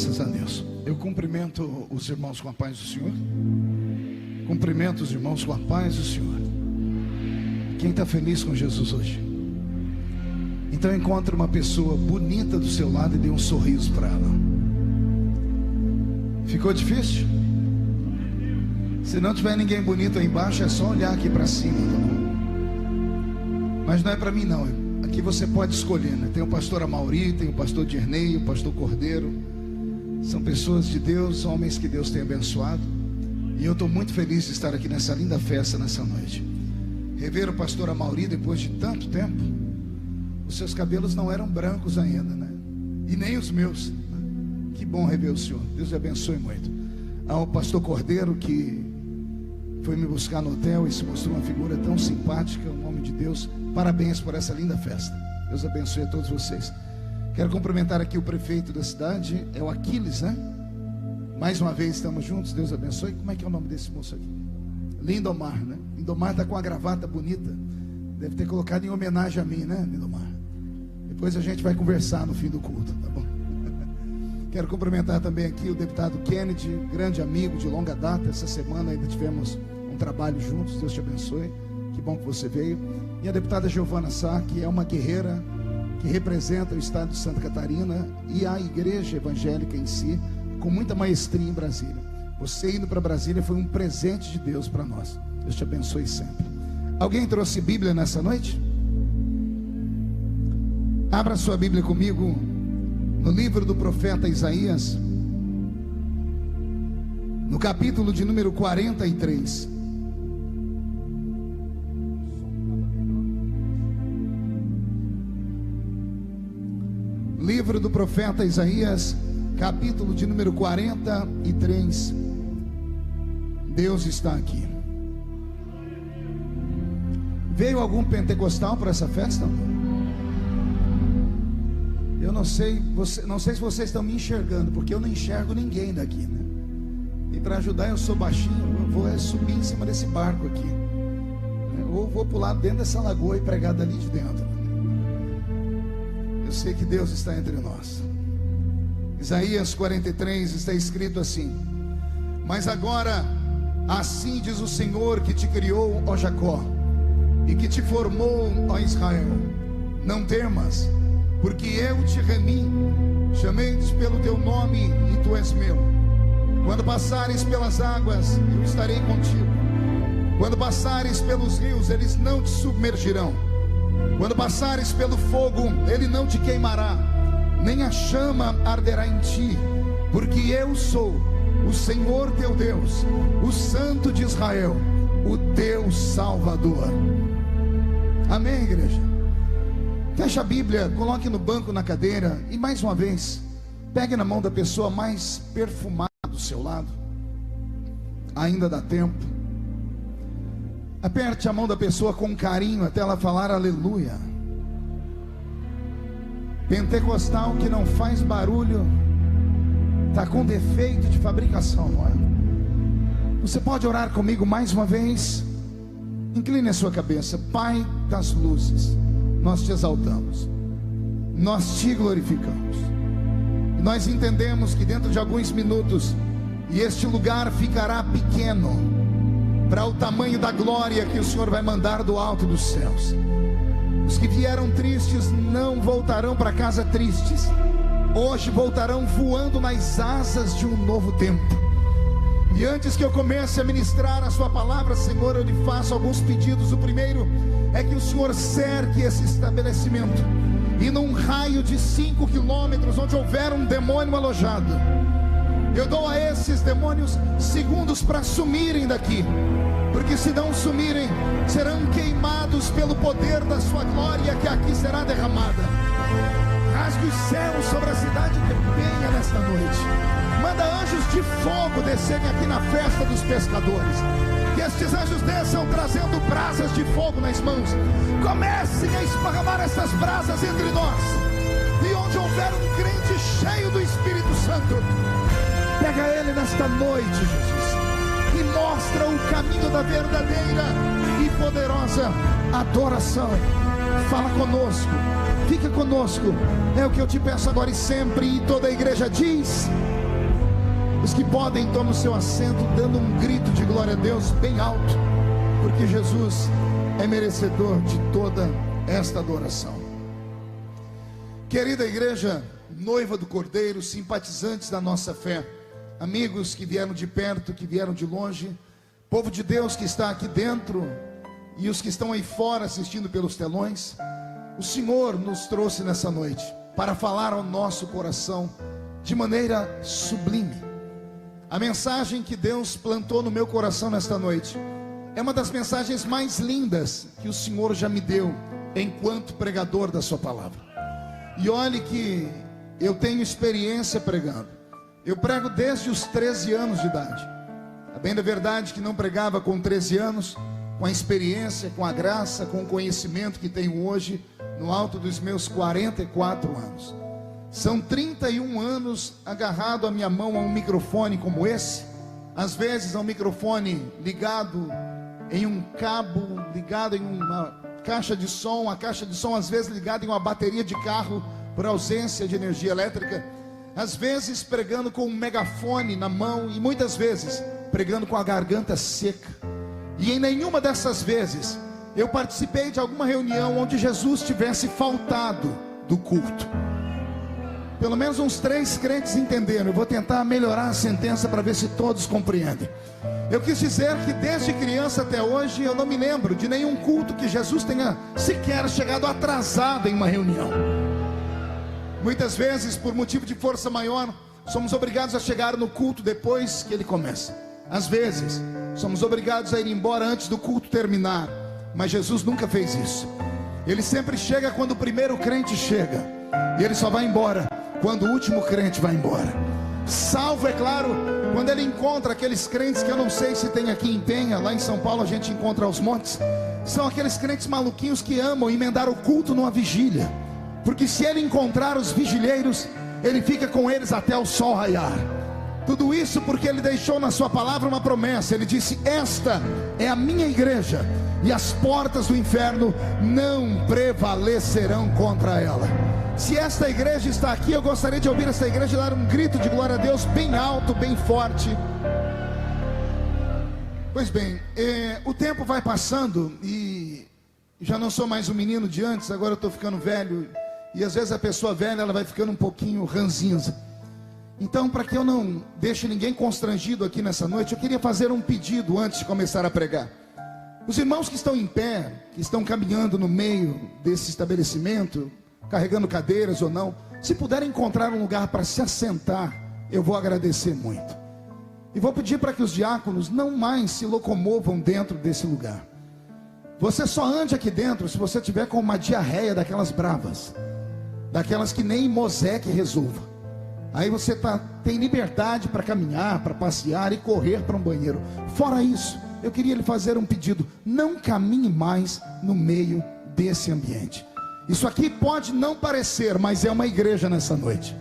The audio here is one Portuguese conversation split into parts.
Graças a Deus. Eu cumprimento os irmãos com a paz do Senhor. Cumprimento os irmãos com a paz do Senhor. Quem está feliz com Jesus hoje? Então encontre uma pessoa bonita do seu lado e dê um sorriso para ela. Ficou difícil? Se não tiver ninguém bonito aí embaixo, é só olhar aqui para cima, tá bom? Mas não é para mim não. Aqui você pode escolher, né? Tem o pastor Amauri, tem o pastor Dirnei, o pastor Cordeiro. São pessoas de Deus, homens que Deus tem abençoado. E eu estou muito feliz de estar aqui nessa linda festa nessa noite. Rever o pastor Amauri depois de tanto tempo. Os seus cabelos não eram brancos ainda, né? E nem os meus, né? Que bom rever o senhor. Deus lhe abençoe muito. Ao pastor Cordeiro, que foi me buscar no hotel e se mostrou uma figura tão simpática, um homem de Deus. Parabéns por essa linda festa. Deus abençoe a todos vocês. Quero cumprimentar aqui o prefeito da cidade, é o Aquiles, né? Mais uma vez estamos juntos, Deus abençoe. Como é que é o nome desse moço aqui? Lindomar, né? Lindomar está com a gravata bonita. Deve ter colocado em homenagem a mim, né, Lindomar? Depois a gente vai conversar no fim do culto, tá bom? Quero cumprimentar também aqui o deputado Kennedy, grande amigo de longa data. Essa semana ainda tivemos um trabalho juntos, Deus te abençoe. Que bom que você veio. E a deputada Giovana Sá, que é uma guerreira que representa o estado de Santa Catarina e a igreja evangélica em si, com muita maestria em Brasília. Você indo para Brasília foi um presente de Deus para nós. Deus te abençoe sempre. Alguém trouxe Bíblia nessa noite? Abra sua Bíblia comigo no livro do profeta Isaías, no capítulo de número 43. Livro do profeta Isaías, capítulo de número 43. Deus está aqui. Veio algum pentecostal para essa festa? Eu não sei se vocês estão me enxergando, porque eu não enxergo ninguém daqui, né? E para ajudar, eu sou baixinho, eu vou subir em cima desse barco aqui, ou vou pular dentro dessa lagoa e pregar dali de dentro. Eu sei que Deus está entre nós. Isaías 43 está escrito assim: mas agora, assim diz o Senhor que te criou, ó Jacó, e que te formou, ó Israel: não temas, porque eu te remi, chamei-te pelo teu nome e tu és meu. Quando passares pelas águas, eu estarei contigo. Quando passares pelos rios, eles não te submergirão. Quando passares pelo fogo, ele não te queimará, nem a chama arderá em ti, porque eu sou o Senhor teu Deus, o Santo de Israel, o teu Salvador. Amém, igreja? Feche a Bíblia, coloque no banco, na cadeira, e mais uma vez, pegue na mão da pessoa mais perfumada do seu lado. Ainda dá tempo. Aperte a mão da pessoa com carinho até ela falar aleluia. Pentecostal que não faz barulho está com defeito de fabricação, não é? Você pode orar comigo mais uma vez? Incline a sua cabeça. Pai das luzes, nós te exaltamos, nós te glorificamos. Nós entendemos que dentro de alguns minutos, e este lugar ficará pequeno para o tamanho da glória que o Senhor vai mandar do alto dos céus. Os que vieram tristes não voltarão para casa tristes. Hoje voltarão voando nas asas de um novo tempo. E antes que eu comece a ministrar a sua palavra, Senhor, eu lhe faço alguns pedidos. O primeiro é que o Senhor cerque esse estabelecimento, e num raio de 5 quilômetros, onde houver um demônio alojado, eu dou a esses demônios segundos para sumirem daqui, porque se não sumirem, serão queimados pelo poder da sua glória que aqui será derramada. Rasgue os céus sobre a cidade que venha nesta noite. Manda anjos de fogo descerem aqui na festa dos pescadores. Que estes anjos desçam trazendo brasas de fogo nas mãos. Comecem a esparramar essas brasas entre nós. E onde houver um crente cheio do Espírito Santo, pega ele nesta noite, Jesus, e mostra o caminho da verdadeira e poderosa adoração. Fala conosco, fica conosco, é o que eu te peço agora e sempre. E toda a igreja diz Os que podem, tomem o seu assento, dando um grito de glória a Deus bem alto, porque Jesus é merecedor de toda esta adoração. Querida igreja, noiva do Cordeiro, simpatizantes da nossa fé, amigos que vieram de perto, que vieram de longe, povo de Deus que está aqui dentro e os que estão aí fora assistindo pelos telões, o Senhor nos trouxe nessa noite para falar ao nosso coração de maneira sublime. A mensagem que Deus plantou no meu coração nesta noite é uma das mensagens mais lindas que o Senhor já me deu enquanto pregador da sua palavra. E olhe que eu tenho experiência pregando. Eu prego desde os 13 anos de idade. A bem da verdade que não pregava com 13 anos, com a experiência, com a graça, com o conhecimento que tenho hoje, no alto dos meus 44 anos. São 31 anos agarrado à minha mão a um microfone como esse, às vezes a um microfone ligado em um cabo, ligado em uma caixa de som, a caixa de som às vezes ligada em uma bateria de carro por ausência de energia elétrica, às vezes pregando com um megafone na mão e muitas vezes pregando com a garganta seca. E em nenhuma dessas vezes eu participei de alguma reunião onde Jesus tivesse faltado do culto. Pelo menos uns 3 crentes entenderam. Eu vou tentar melhorar a sentença para ver se todos compreendem. Eu quis dizer que desde criança até hoje eu não me lembro de nenhum culto que Jesus tenha sequer chegado atrasado em uma reunião. Muitas vezes, por motivo de força maior, somos obrigados a chegar no culto depois que ele começa. Às vezes, somos obrigados a ir embora antes do culto terminar. Mas Jesus nunca fez isso. Ele sempre chega quando o primeiro crente chega, e ele só vai embora quando o último crente vai embora. Salvo, é claro, quando ele encontra aqueles crentes que eu não sei se tem aqui em Penha. Lá em São Paulo a gente encontra aos montes. São aqueles crentes maluquinhos que amam emendar o culto numa vigília, porque se ele encontrar os vigilheiros, ele fica com eles até o sol raiar. Tudo isso porque ele deixou na sua palavra uma promessa. Ele disse: esta é a minha igreja, e as portas do inferno não prevalecerão contra ela. Se esta igreja está aqui, eu gostaria de ouvir esta igreja dar um grito de glória a Deus bem alto, bem forte. Pois bem, o tempo vai passando e já não sou mais o menino de antes. Agora eu estou ficando velho, e às vezes a pessoa velha ela vai ficando um pouquinho ranzinza. Então, para que eu não deixe ninguém constrangido aqui nessa noite, eu queria fazer um pedido antes de começar a pregar. Os irmãos que estão em pé, que estão caminhando no meio desse estabelecimento, carregando cadeiras ou não, se puderem encontrar um lugar para se assentar, eu vou agradecer muito. E vou pedir para que os diáconos não mais se locomovam dentro desse lugar. Você só ande aqui dentro se você tiver com uma diarreia daquelas bravas, daquelas que nem Moseque resolva. Aí você tem liberdade para caminhar, para passear e correr para um banheiro. Fora isso, eu queria lhe fazer um pedido: não caminhe mais no meio desse ambiente. Isso aqui pode não parecer, mas é uma igreja nessa noite.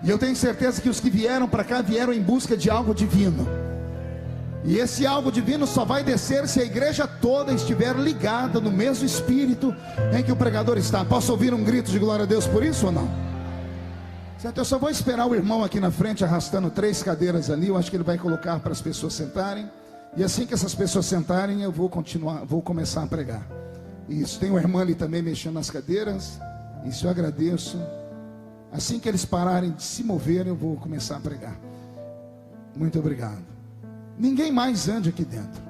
E eu tenho certeza que os que vieram para cá vieram em busca de algo divino. E esse algo divino só vai descer se a igreja toda estiver ligada no mesmo espírito em que o pregador está. Posso ouvir um grito de glória a Deus por isso ou não? Certo, eu só vou esperar o irmão aqui na frente arrastando 3 cadeiras ali. Eu acho que ele vai colocar para as pessoas sentarem. E assim que essas pessoas sentarem, eu vou começar a pregar. Isso, tem uma irmã ali também mexendo nas cadeiras. Isso eu agradeço. Assim que eles pararem de se mover, eu vou começar a pregar. Muito obrigado. Ninguém mais ande aqui dentro.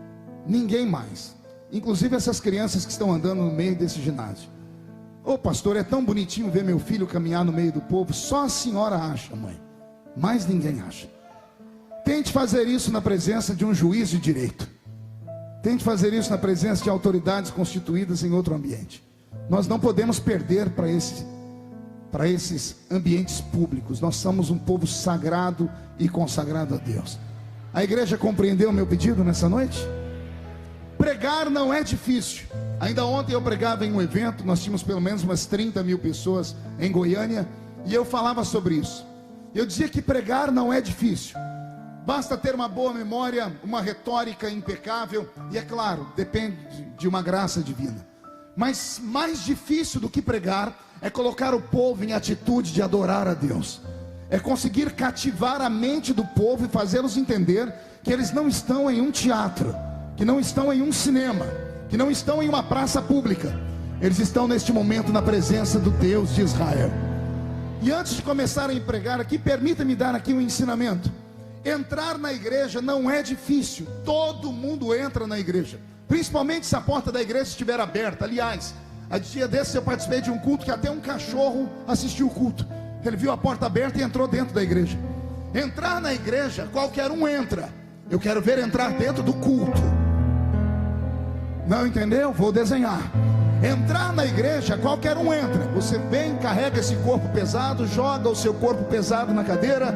Ninguém mais. Inclusive essas crianças que estão andando no meio desse ginásio. Ô pastor, é tão bonitinho ver meu filho caminhar no meio do povo. Só a senhora acha, mãe. Mais ninguém acha. Tente fazer isso na presença de um juiz de direito. Tente fazer isso na presença de autoridades constituídas em outro ambiente. Nós não podemos perder para esses ambientes públicos. Nós somos um povo sagrado e consagrado a Deus. A igreja compreendeu o meu pedido nessa noite? Pregar não é difícil. Ainda ontem eu pregava em um evento. Nós tínhamos pelo menos umas 30 mil pessoas em Goiânia, e eu falava sobre isso. Eu dizia que pregar não é difícil. Basta ter uma boa memória, uma retórica impecável, e é claro, depende de uma graça divina. Mas mais difícil do que pregar é colocar o povo em atitude de adorar a Deus. é conseguir cativar a mente do povo e fazê-los entender que eles não estão em um teatro, que não estão em um cinema, que não estão em uma praça pública. Eles estão neste momento na presença do Deus de Israel. E antes de começarem a pregar aqui, permita-me dar aqui um ensinamento. Entrar na igreja não é difícil. Todo mundo entra na igreja, principalmente se a porta da igreja estiver aberta. Aliás, a dia desses eu participei de um culto que até um cachorro assistiu o culto. Ele viu a porta aberta e entrou dentro da igreja. Entrar na igreja, qualquer um entra. Eu quero ver entrar dentro do culto. Não entendeu? Vou desenhar. Entrar na igreja, qualquer um entra. Você vem, carrega esse corpo pesado, joga o seu corpo pesado na cadeira,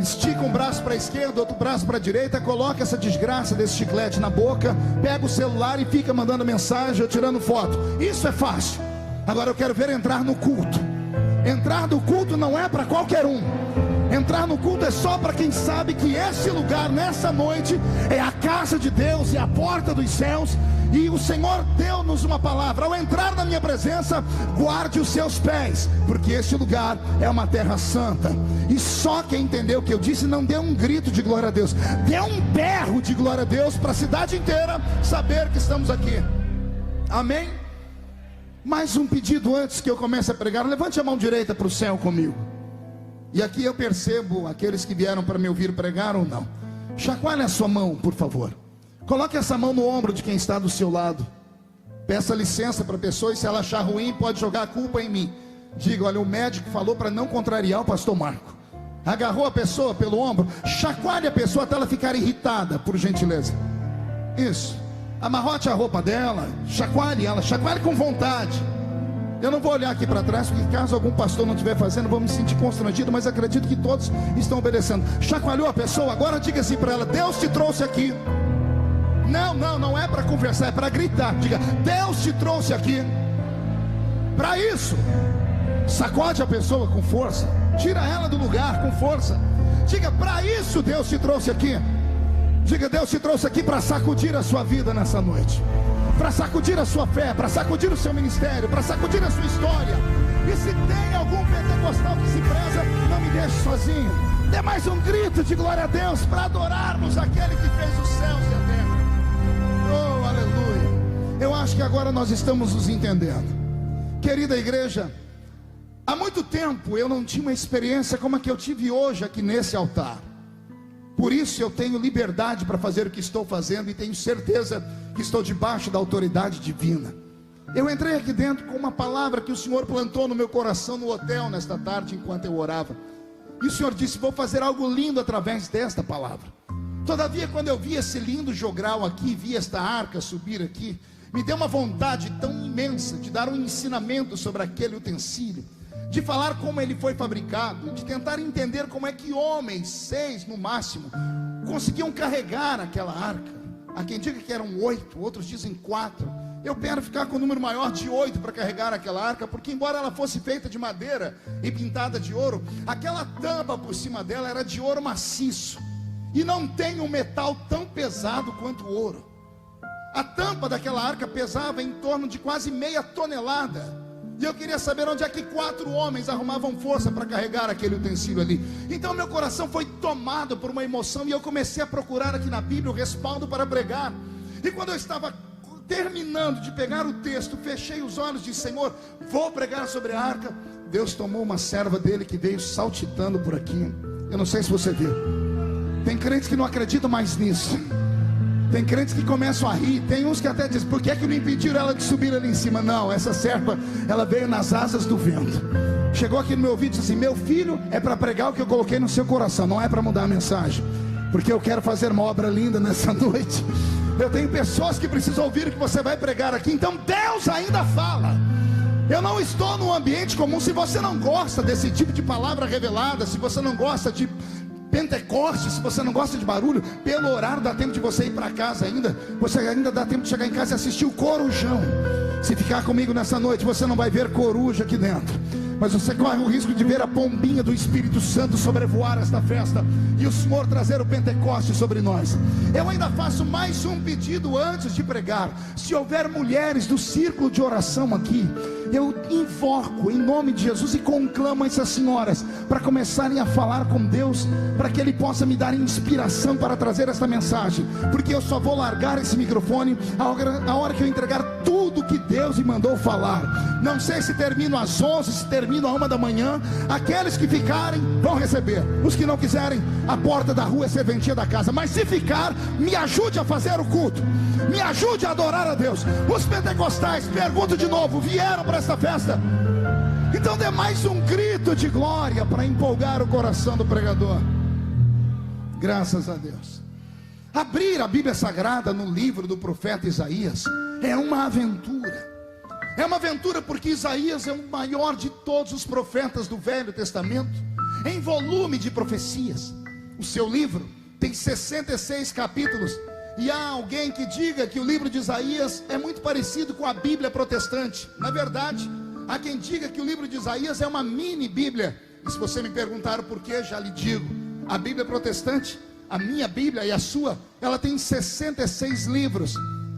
estica um braço para a esquerda, outro braço para a direita, coloca essa desgraça desse chiclete na boca, pega o celular e fica mandando mensagem ou tirando foto. Isso é fácil. Agora eu quero ver entrar no culto. Entrar no culto não é para qualquer um. Entrar no culto é só para quem sabe que esse lugar, nessa noite, é a casa de Deus, é a porta dos céus. E o Senhor deu-nos uma palavra: ao entrar na minha presença, guarde os seus pés, porque este lugar é uma terra santa. E só quem entendeu o que eu disse não deu um grito de glória a Deus, deu um berro de glória a Deus, para a cidade inteira saber que estamos aqui. Amém? Mais um pedido antes que eu comece a pregar. Levante a mão direita para o céu comigo. E aqui eu percebo aqueles que vieram para me ouvir pregar ou não. Chacoalhe a sua mão, por favor. Coloque essa mão no ombro de quem está do seu lado. Peça licença para a pessoa, e se ela achar ruim, pode jogar a culpa em mim. Diga: olha, o médico falou para não contrariar o pastor Marco. Agarrou a pessoa pelo ombro, chacoalhe a pessoa até ela ficar irritada, por gentileza. Isso. Amarrote a roupa dela, chacoalhe ela, chacoalhe com vontade. Eu não vou olhar aqui para trás, porque caso algum pastor não estiver fazendo, vou me sentir constrangido, mas acredito que todos estão obedecendo. Chacoalhou a pessoa, agora diga assim para ela: Deus te trouxe aqui. Não é para conversar, é para gritar. Diga: Deus te trouxe aqui para isso. Sacode a pessoa com força, tira ela do lugar com força. Diga: para isso Deus te trouxe aqui. Diga: Deus te trouxe aqui para sacudir a sua vida nessa noite, para sacudir a sua fé, para sacudir o seu ministério, para sacudir a sua história. E se tem algum pentecostal que se preza, não me deixe sozinho. Dê mais um grito de glória a Deus, para adorarmos aquele que fez os céus e a terra. Oh, aleluia. Eu acho que agora nós estamos nos entendendo. Querida igreja, há muito tempo eu não tinha uma experiência como a que eu tive hoje aqui nesse altar. Por isso eu tenho liberdade para fazer o que estou fazendo, e tenho certeza que estou debaixo da autoridade divina. Eu entrei aqui dentro com uma palavra que o Senhor plantou no meu coração no hotel nesta tarde, enquanto eu orava. E o Senhor disse: vou fazer algo lindo através desta palavra. Todavia, quando eu vi esse lindo jogral aqui, vi esta arca subir aqui, me deu uma vontade tão imensa de dar um ensinamento sobre aquele utensílio, de falar como ele foi fabricado, de tentar entender como é que homens, 6 no máximo, conseguiam carregar aquela arca. Há quem diga que eram 8, outros dizem 4. Eu quero ficar com o número maior de 8 para carregar aquela arca, porque embora ela fosse feita de madeira e pintada de ouro, aquela tampa por cima dela era de ouro maciço, e não tem um metal tão pesado quanto o ouro. A tampa daquela arca pesava em torno de quase meia tonelada. E eu queria saber onde é que 4 homens arrumavam força para carregar aquele utensílio ali. Então meu coração foi tomado por uma emoção, e eu comecei a procurar aqui na Bíblia o respaldo para pregar. E quando eu estava terminando de pegar o texto, fechei os olhos e disse: Senhor, vou pregar sobre a arca. Deus tomou uma serva dele que veio saltitando por aqui. Eu não sei se você viu. Tem crentes que não acreditam mais nisso. Tem crentes que começam a rir. Tem uns que até dizem: por que é que não impediram ela de subir ali em cima? Não, essa serva, ela veio nas asas do vento. Chegou aqui no meu ouvido e disse assim: meu filho, é para pregar o que eu coloquei no seu coração, não é para mudar a mensagem, porque eu quero fazer uma obra linda nessa noite. Eu tenho pessoas que precisam ouvir o que você vai pregar aqui. Então Deus ainda fala. Eu não estou num ambiente comum. Se você não gosta desse tipo de palavra revelada, se você não gosta de Pentecoste, se você não gosta de barulho, pelo horário dá tempo de você ir para casa ainda. Você ainda dá tempo de chegar em casa e assistir o Corujão. Se ficar comigo nessa noite, você não vai ver coruja aqui dentro. mas você corre o risco de ver a pombinha do Espírito Santo sobrevoar esta festa e o Senhor trazer o Pentecoste sobre nós. Eu ainda faço mais um pedido antes de pregar. Se houver mulheres do círculo de oração aqui, eu invoco em nome de Jesus e conclamo essas senhoras para começarem a falar com Deus, para que Ele possa me dar inspiração para trazer esta mensagem, porque eu só vou largar esse microfone a hora que eu entregar tudo que Deus me mandou falar. Não sei se termino às 11, se termino à 1 da manhã. Aqueles que ficarem vão receber, os que não quiserem, a porta da rua é serventia da casa. Mas se ficar, me ajude a fazer o culto, me ajude a adorar a Deus. Os pentecostais, pergunto de novo, vieram para esta festa? Então dê mais um grito de glória para empolgar o coração do pregador. Graças a Deus. Abrir a Bíblia Sagrada no livro do profeta Isaías é uma aventura. É uma aventura porque Isaías é o maior de todos os profetas do Velho Testamento, em volume de profecias. O seu livro tem 66 capítulos. E há alguém que diga que o livro de Isaías é muito parecido com a Bíblia protestante. Na verdade, há quem diga que o livro de Isaías é uma mini Bíblia. E se você me perguntar o porquê, já lhe digo. A Bíblia protestante, a minha Bíblia e a sua, ela tem 66 livros.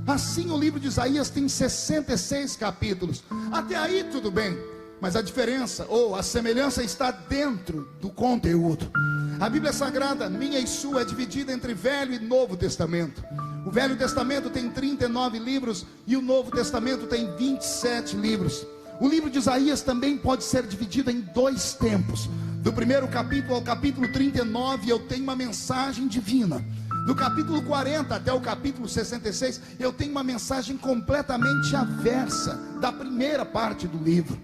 Assim o livro de Isaías tem 66 capítulos. Até aí tudo bem, mas a diferença ou a semelhança está dentro do conteúdo. A Bíblia Sagrada, minha e sua, é dividida entre Velho e Novo Testamento. O Velho Testamento tem 39 livros e o Novo Testamento tem 27 livros. O livro de Isaías também pode ser dividido em 2 tempos. Do primeiro capítulo ao capítulo 39 eu tenho uma mensagem divina. Do capítulo 40 até o capítulo 66 eu tenho uma mensagem completamente aversa da primeira parte do livro.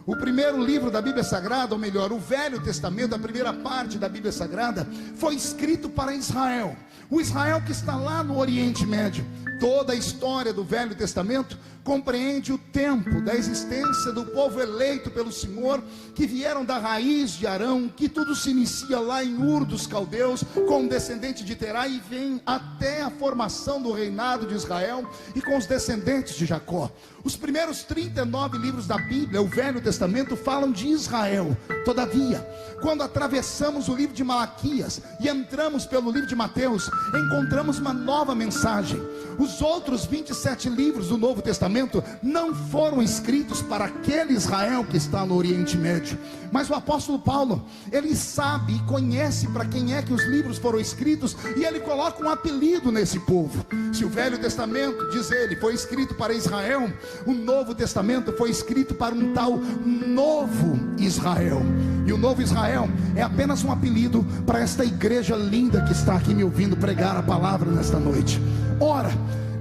O primeiro livro da Bíblia Sagrada, ou melhor, o Velho Testamento, a primeira parte da Bíblia Sagrada, foi escrito para Israel. O Israel que está lá no Oriente Médio. Toda a história do Velho Testamento compreende o tempo da existência do povo eleito pelo Senhor, que vieram da raiz de Arão, que tudo se inicia lá em Ur dos Caldeus, com o descendente de Terá, e vem até a formação do reinado de Israel, e com os descendentes de Jacó. Os primeiros 39 livros da Bíblia, o Velho Testamento, falam de Israel. Todavia, quando atravessamos o livro de Malaquias e entramos pelo livro de Mateus, encontramos uma nova mensagem. Os outros 27 livros do Novo Testamento não foram escritos para aquele Israel que está no Oriente Médio, mas o apóstolo Paulo, ele sabe e conhece para quem é que os livros foram escritos, e ele coloca um apelido nesse povo. Se o Velho Testamento, diz ele, foi escrito para Israel, o Novo Testamento foi escrito para um tal Novo Israel. E o Novo Israel é apenas um apelido para esta igreja linda que está aqui me ouvindo pregar a palavra nesta noite. Ora,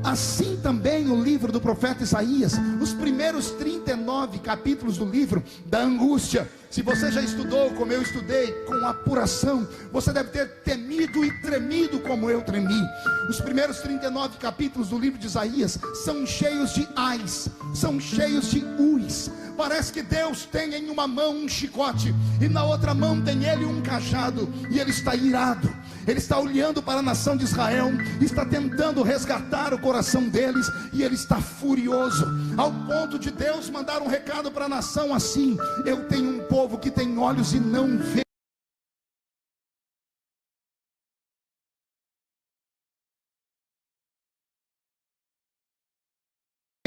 assim também o livro do profeta Isaías, os primeiros 39 capítulos do livro da angústia. Se você já estudou como eu estudei, com apuração, você deve ter temido e tremido como eu tremi. Os primeiros 39 capítulos do livro de Isaías são cheios de ais, são cheios de uis. Parece que Deus tem em uma mão um chicote e na outra mão tem ele um cajado, e ele está irado. Ele está olhando para a nação de Israel, está tentando resgatar o coração deles, e ele está furioso, ao ponto de Deus mandar um recado para a nação assim: eu tenho um povo que tem olhos e não vê,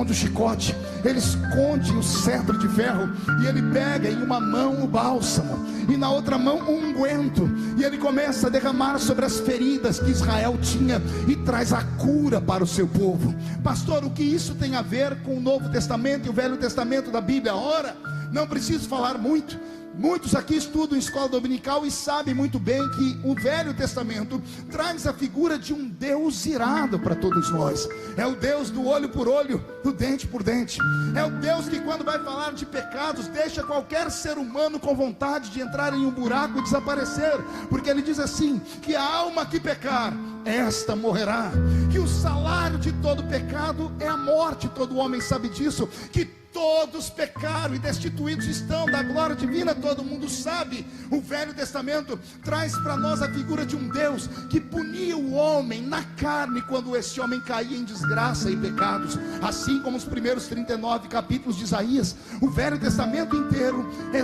o chicote, ele esconde o cetro de ferro, e ele pega em uma mão o bálsamo e na outra mão o unguento, e ele começa a derramar sobre as feridas que Israel tinha e traz a cura para o seu povo. Pastor, o que isso tem a ver com o Novo Testamento e o Velho Testamento da Bíblia? Ora, não preciso falar muito. Muitos aqui estudam escola dominical e sabem muito bem que o Velho Testamento traz a figura de um Deus irado para todos nós. É o Deus do olho por olho, do dente por dente. É o Deus que, quando vai falar de pecados, deixa qualquer ser humano com vontade de entrar em um buraco e desaparecer, porque ele diz assim: que a alma que pecar, esta morrerá. Que o salário de todo pecado é a morte, todo homem sabe disso. Que todos pecaram e destituídos estão da glória divina, todo mundo sabe. O Velho Testamento traz para nós a figura de um Deus que punia o homem na carne quando esse homem caía em desgraça e pecados. Assim como os primeiros 39 capítulos de Isaías, o Velho Testamento inteiro é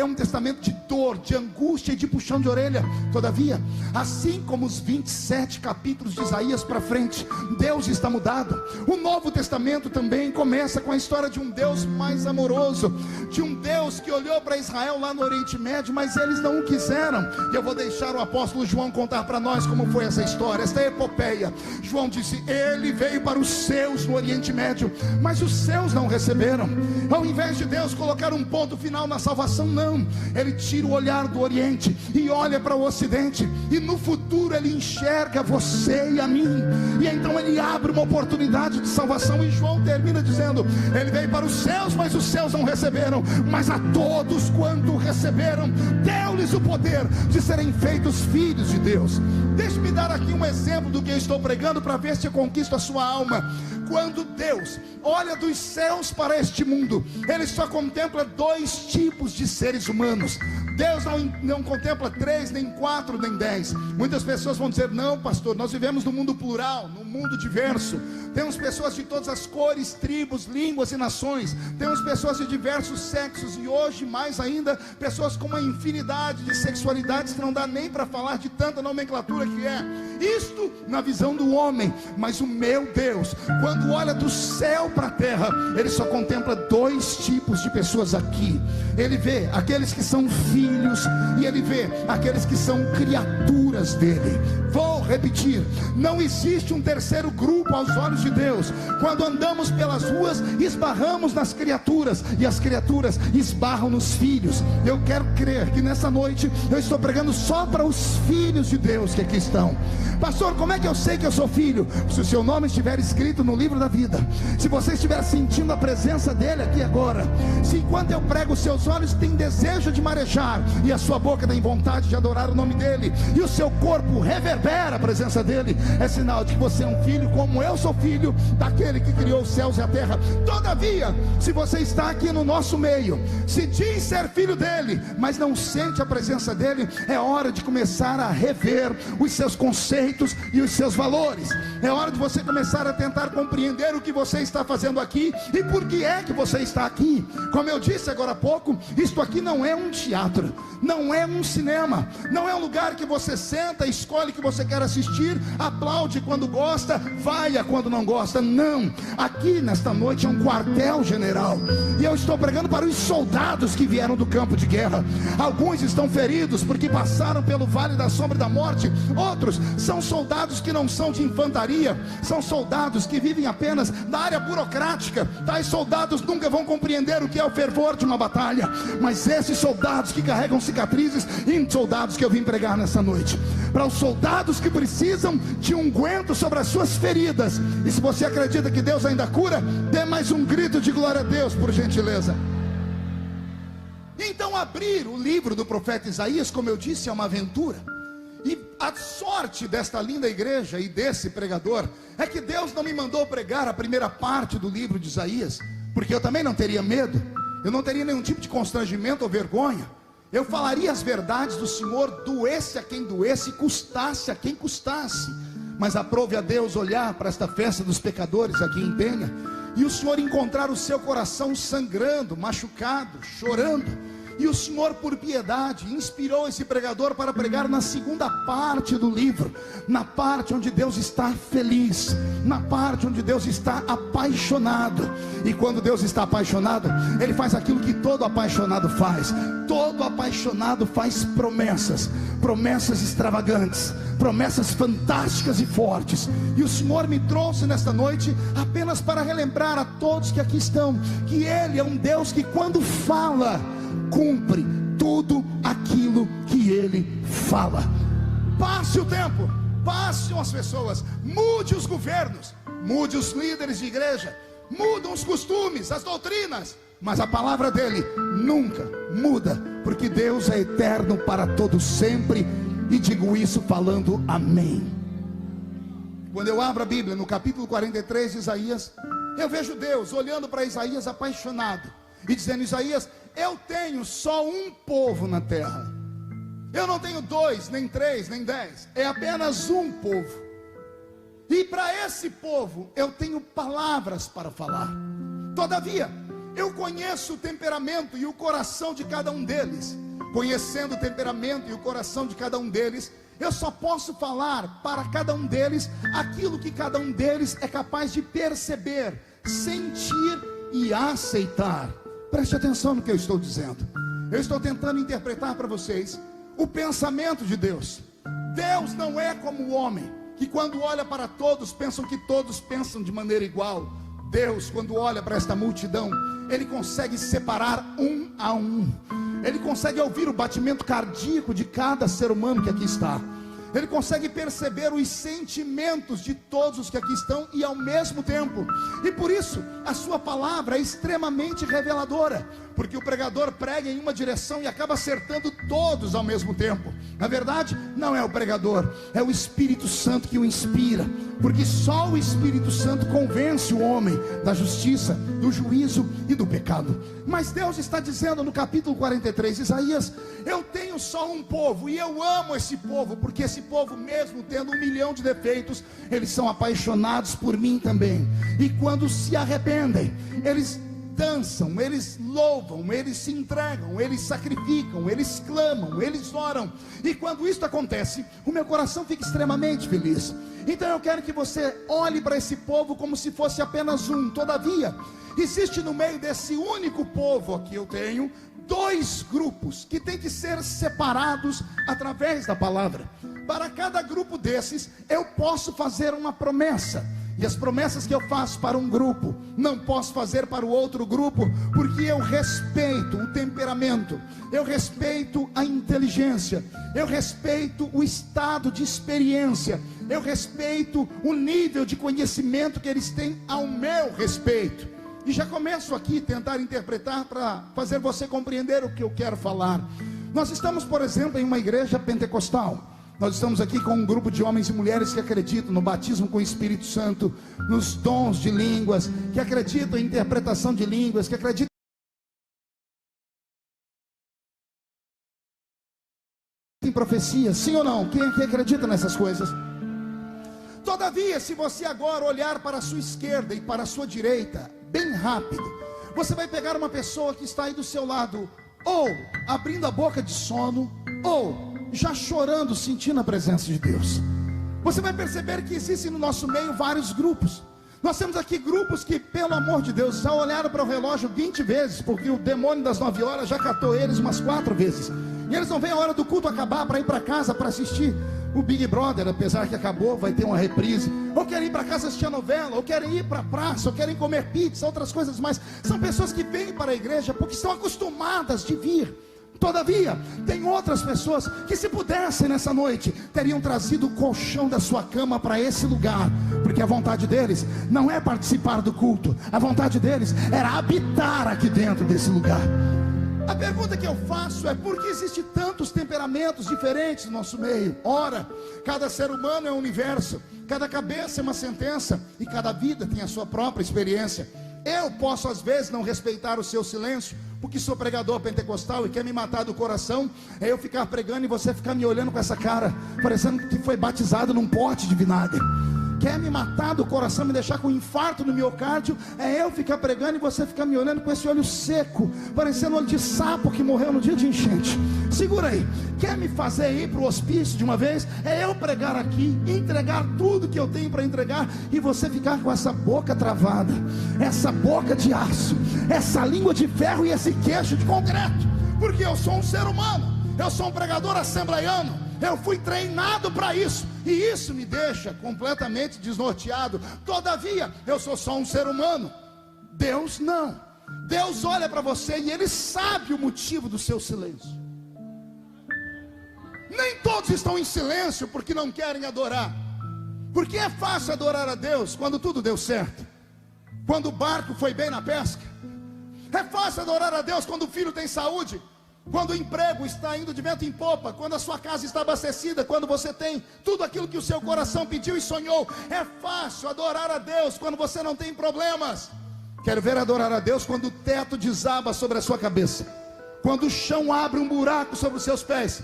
um testamento de dor, de angústia e de puxão de orelha. Todavia, assim como os 27 capítulos de Isaías para frente, Deus está mudado. O Novo Testamento também começa com a história de um Deus mais amoroso, de um Deus que olhou para Israel lá no Oriente Médio, mas eles não o quiseram. E eu vou deixar o apóstolo João contar para nós como foi essa história, esta epopeia. João disse: ele veio para os seus no Oriente Médio, mas os seus não receberam. Ao invés de Deus colocar um ponto final na salvação, não, ele tira o olhar do Oriente e olha para o Ocidente, e no futuro ele enxerga você e a mim, e então ele abre uma oportunidade de salvação. E João termina dizendo: ele veio para os seus, mas os seus não receberam. Mas a todos quanto receberam, deu-lhes o poder de serem feitos filhos de Deus. Deixe-me dar aqui um exemplo do que eu estou pregando, para ver se eu conquisto a sua alma. Quando Deus olha dos céus para este mundo, ele só contempla dois tipos de seres humanos. Deus não contempla 3, nem 4, nem 10. Muitas pessoas vão dizer: não, pastor, nós vivemos num mundo plural, num mundo diverso. Temos pessoas de todas as cores, tribos, línguas e nações. Temos pessoas de diversos sexos, e hoje mais ainda, pessoas com uma infinidade de sexualidades que não dá nem para falar de tanta nomenclatura que é. Isto na visão do homem. Mas o meu Deus, quando olha do céu para a terra, ele só contempla dois tipos de pessoas aqui. Ele vê aqueles que são filhos, e ele vê aqueles que são criaturas dele. Vou repetir: não existe um terceiro grupo aos olhos de Deus. Quando andamos pelas ruas, esbarramos nas criaturas, e as criaturas esbarram nos filhos. Eu quero crer que nessa noite eu estou pregando só para os filhos de Deus que aqui estão. Pastor, como é que eu sei que eu sou filho? Se o seu nome estiver escrito no livro da vida, se você estiver sentindo a presença dele aqui agora, se enquanto eu prego os seus olhos têm desejo de marejar, e a sua boca tem vontade de adorar o nome dele, e o seu corpo reverbera a presença dele, é sinal de que você é um filho, como eu sou filho daquele que criou os céus e a terra. Todavia, se você está aqui no nosso meio, se diz ser filho dele, mas não sente a presença dele, é hora de começar a rever os seus conceitos e os seus valores. É hora de você começar a tentar compreender o que você está fazendo aqui e por que é que você está aqui. Como eu disse agora há pouco, isto aqui não é um teatro, não é um cinema, não é um lugar que você senta, escolhe o que você quer assistir, aplaude quando gosta, vaia quando não gosta. Não, aqui nesta noite é um quartel-general, e eu estou pregando para os soldados que vieram do campo de guerra. Alguns estão feridos porque passaram pelo vale da sombra da morte, outros são soldados que não são de infantaria, são soldados que vivem apenas da área burocrática. Tais soldados nunca vão compreender o que é o fervor de uma batalha, mas esses soldados que carregam cicatrizes, e soldados que eu vim pregar nessa noite, para os soldados que precisam de unguento sobre as suas feridas. E se você acredita que Deus ainda cura, dê mais um grito de glória a Deus, por gentileza. Então, abrir o livro do profeta Isaías, como eu disse, é uma aventura. E a sorte desta linda igreja e desse pregador é que Deus não me mandou pregar a primeira parte do livro de Isaías, porque eu também não teria medo, eu não teria nenhum tipo de constrangimento ou vergonha. Eu falaria as verdades do Senhor, doesse a quem doesse, custasse a quem custasse. Mas aprove a Deus olhar para esta festa dos pecadores aqui em Penha, e o Senhor encontrar o seu coração sangrando, machucado, chorando. E o Senhor, por piedade, inspirou esse pregador para pregar na segunda parte do livro, na parte onde Deus está feliz, na parte onde Deus está apaixonado. E quando Deus está apaixonado, Ele faz aquilo que todo apaixonado faz. Todo apaixonado faz promessas, promessas extravagantes, promessas fantásticas e fortes. E o Senhor me trouxe nesta noite apenas para relembrar a todos que aqui estão, que Ele é um Deus que, quando fala, cumpre tudo aquilo que Ele fala. Passe o tempo, passem as pessoas, mude os governos, mude os líderes de igreja, mudam os costumes, as doutrinas, mas a palavra dele nunca muda, porque Deus é eterno para todos sempre. E digo isso falando amém. Quando eu abro a Bíblia no capítulo 43 de Isaías, Eu vejo Deus olhando para Isaías apaixonado e dizendo: Isaías, eu tenho só um povo na terra. Eu não tenho 2, nem 3, nem 10. É apenas um povo. E para esse povo eu tenho palavras para falar. Todavia, eu conheço o temperamento e o coração de cada um deles. Conhecendo o temperamento e o coração de cada um deles, eu só posso falar para cada um deles aquilo que cada um deles é capaz de perceber, sentir e aceitar. Preste atenção no que eu estou dizendo. Eu estou tentando interpretar para vocês o pensamento de Deus. Deus não é como o homem, que quando olha para todos, pensam que todos pensam de maneira igual. Deus, quando olha para esta multidão, Ele consegue separar um a um. Ele consegue ouvir o batimento cardíaco de cada ser humano que aqui está. Ele consegue perceber os sentimentos de todos os que aqui estão e ao mesmo tempo. E por isso, a sua palavra é extremamente reveladora. Porque o pregador prega em uma direção e acaba acertando todos ao mesmo tempo. Na verdade, não é o pregador, é o Espírito Santo que o inspira. Porque só o Espírito Santo convence o homem da justiça, do juízo e do pecado. Mas Deus está dizendo no capítulo 43, Isaías, eu tenho só um povo e eu amo esse povo, porque esse povo, mesmo tendo 1 milhão de defeitos, eles são apaixonados por mim também. E quando se arrependem, eles dançam, eles louvam, eles se entregam, eles sacrificam, eles clamam, eles oram. E quando isso acontece, o meu coração fica extremamente feliz. Então eu quero que você olhe para esse povo como se fosse apenas um. Todavia, existe no meio desse único povo que eu tenho 2 grupos que têm que ser separados através da palavra. Para cada grupo desses, eu posso fazer uma promessa. E as promessas que eu faço para um grupo, não posso fazer para o outro grupo, porque eu respeito o temperamento, eu respeito a inteligência, eu respeito o estado de experiência, eu respeito o nível de conhecimento que eles têm ao meu respeito. E já começo aqui a tentar interpretar para fazer você compreender o que eu quero falar. Nós estamos, por exemplo, em uma igreja pentecostal. Nós estamos aqui com um grupo de homens e mulheres que acreditam no batismo com o Espírito Santo, nos dons de línguas, que acreditam em interpretação de línguas, que acreditam em profecia. Sim ou não? Quem aqui acredita nessas coisas? Todavia, se você agora olhar para a sua esquerda e para a sua direita, bem rápido, você vai pegar uma pessoa que está aí do seu lado, ou abrindo a boca de sono, ou já chorando, sentindo a presença de Deus. Você vai perceber que existem no nosso meio vários grupos. Nós temos aqui grupos que, pelo amor de Deus, já olharam para o relógio 20 vezes, porque o demônio das 9 horas já catou eles umas 4 vezes. E eles não veem a hora do culto acabar para ir para casa para assistir o Big Brother, apesar que acabou, vai ter uma reprise. Ou querem ir para casa assistir a novela, ou querem ir para a praça, ou querem comer pizza, outras coisas mais. São pessoas que vêm para a igreja porque estão acostumadas de vir. Todavia, tem outras pessoas que, se pudessem nessa noite, teriam trazido o colchão da sua cama para esse lugar, porque a vontade deles não é participar do culto, a vontade deles era habitar aqui dentro desse lugar. A pergunta que eu faço é: por que existem tantos temperamentos diferentes no nosso meio? Ora, cada ser humano é um universo, cada cabeça é uma sentença, e cada vida tem a sua própria experiência. Eu posso às vezes não respeitar o seu silêncio, porque sou pregador pentecostal e quer me matar do coração. É eu ficar pregando e você ficar me olhando com essa cara, parecendo que foi batizado num pote de vinagre. Quer me matar do coração, me deixar com um infarto no miocárdio. É eu ficar pregando e você ficar me olhando com esse olho seco, parecendo olho de sapo que morreu no dia de enchente. Segura aí. Quer me fazer ir para o hospício de uma vez? É eu pregar aqui, entregar tudo que eu tenho para entregar, e você ficar com essa boca travada, essa boca de aço, essa língua de ferro e esse queixo de concreto. Porque eu sou um ser humano, eu sou um pregador assembleiano, eu fui treinado para isso, e isso me deixa completamente desnorteado. Todavia, eu sou só um ser humano. Deus não. Deus olha para você e Ele sabe o motivo do seu silêncio. Nem todos estão em silêncio porque não querem adorar. Porque é fácil adorar a Deus quando tudo deu certo, quando o barco foi bem na pesca. É fácil adorar a Deus quando o filho tem saúde, quando o emprego está indo de vento em popa, quando a sua casa está abastecida, quando você tem tudo aquilo que o seu coração pediu e sonhou. É fácil adorar a Deus quando você não tem problemas. Quero ver adorar a Deus quando o teto desaba sobre a sua cabeça, quando o chão abre um buraco sobre os seus pés,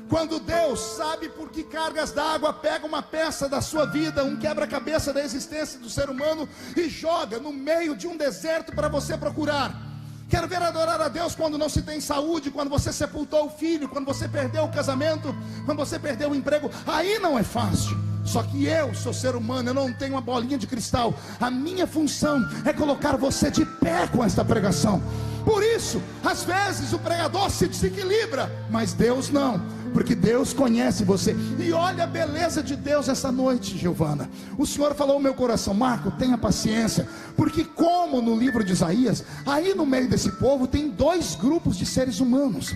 quando Deus sabe por que cargas d'água pega uma peça da sua vida, um quebra-cabeça da existência do ser humano, e joga no meio de um deserto para você procurar. Quero ver adorar a Deus quando não se tem saúde, quando você sepultou o filho, quando você perdeu o casamento, quando você perdeu o emprego. Aí não é fácil. Só que eu sou ser humano, eu não tenho uma bolinha de cristal. A minha função é colocar você de pé com esta pregação. Por isso, às vezes o pregador se desequilibra, mas Deus não, porque Deus conhece você. E olha a beleza de Deus essa noite, Giovana. O Senhor falou ao meu coração: Marco, tenha paciência, porque como no livro de Isaías, aí no meio desse povo tem dois grupos de seres humanos.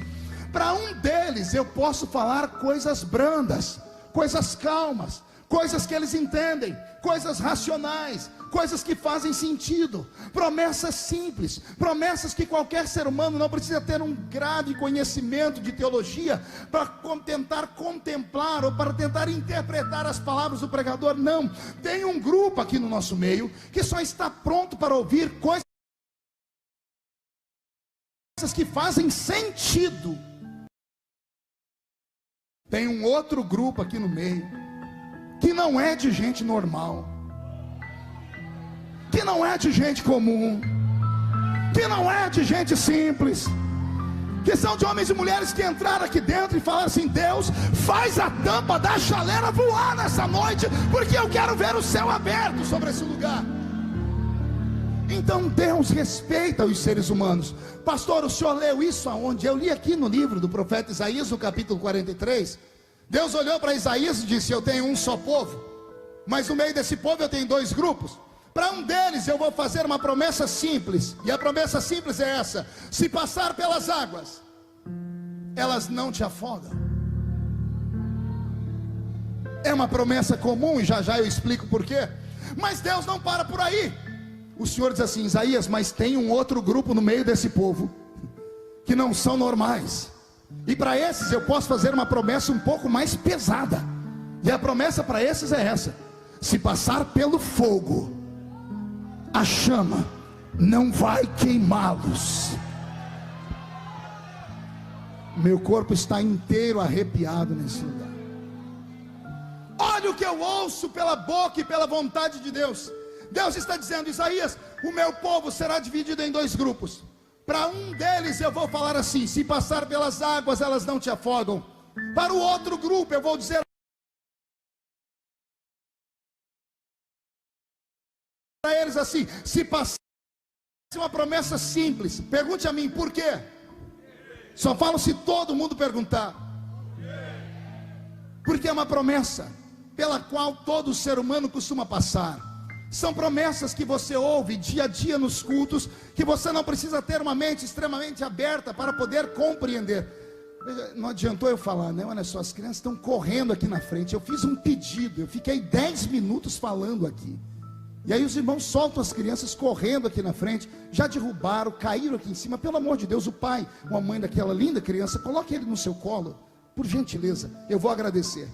Para um deles eu posso falar coisas brandas, coisas calmas, coisas que eles entendem, coisas racionais, coisas que fazem sentido, promessas simples, promessas que qualquer ser humano não precisa ter um grave conhecimento de teologia para tentar contemplar ou para tentar interpretar as palavras do pregador. Não, tem um grupo aqui no nosso meio que só está pronto para ouvir coisas que fazem sentido. Tem um outro grupo aqui no meio que não é de gente normal, que não é de gente comum, que não é de gente simples, que são de homens e mulheres que entraram aqui dentro e falaram assim: Deus, faz a tampa da chaleira voar nessa noite, porque eu quero ver o céu aberto sobre esse lugar. Então Deus respeita os seres humanos. Pastor, o senhor leu isso aonde? Eu li aqui no livro do profeta Isaías, no capítulo 43. Deus olhou para Isaías e disse: eu tenho um só povo, mas no meio desse povo eu tenho dois grupos. Para um deles eu vou fazer uma promessa simples, e a promessa simples é essa: se passar pelas águas, elas não te afogam. É uma promessa comum, e já já eu explico por quê. Mas Deus não para por aí. O Senhor diz assim: Isaías, mas tem um outro grupo no meio desse povo que não são normais, e para esses eu posso fazer uma promessa um pouco mais pesada. E a promessa para esses é essa: se passar pelo fogo, a chama não vai queimá-los. Meu corpo está inteiro arrepiado nesse lugar. Olha o que eu ouço pela boca e pela vontade de Deus. Deus está dizendo: Isaías, o meu povo será dividido em dois grupos. Para um deles eu vou falar assim: se passar pelas águas, elas não te afogam. Para o outro grupo eu vou dizer para eles assim: se passar, uma promessa simples. Pergunte a mim, por quê? Só falo se todo mundo perguntar. Porque é uma promessa pela qual todo ser humano costuma passar. São promessas que você ouve dia a dia nos cultos, que você não precisa ter uma mente extremamente aberta para poder compreender. Não adiantou eu falar, né? Olha só, as crianças estão correndo aqui na frente. Eu fiz um pedido, eu fiquei 10 minutos falando aqui. E aí os irmãos soltam as crianças correndo aqui na frente. Já derrubaram, caíram aqui em cima. Pelo amor de Deus, o pai ou a mãe daquela linda criança, coloque ele no seu colo, por gentileza, eu vou agradecer.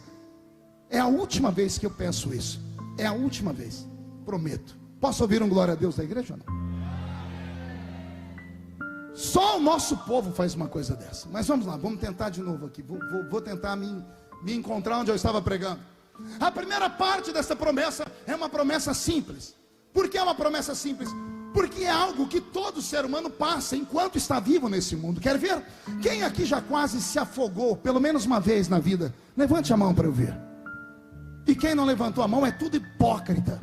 É a última vez que eu peço isso. É a última vez, prometo. Posso ouvir um glória a Deus da igreja ou não? Só o nosso povo faz uma coisa dessa. Mas vamos lá, vamos tentar de novo aqui. Vou tentar me encontrar onde eu estava pregando. A primeira parte dessa promessa é uma promessa simples. Por que é uma promessa simples? Porque é algo que todo ser humano passa enquanto está vivo nesse mundo. Quer ver? Quem aqui já quase se afogou pelo menos uma vez na vida? Levante a mão para eu ver. E quem não levantou a mão é tudo hipócrita.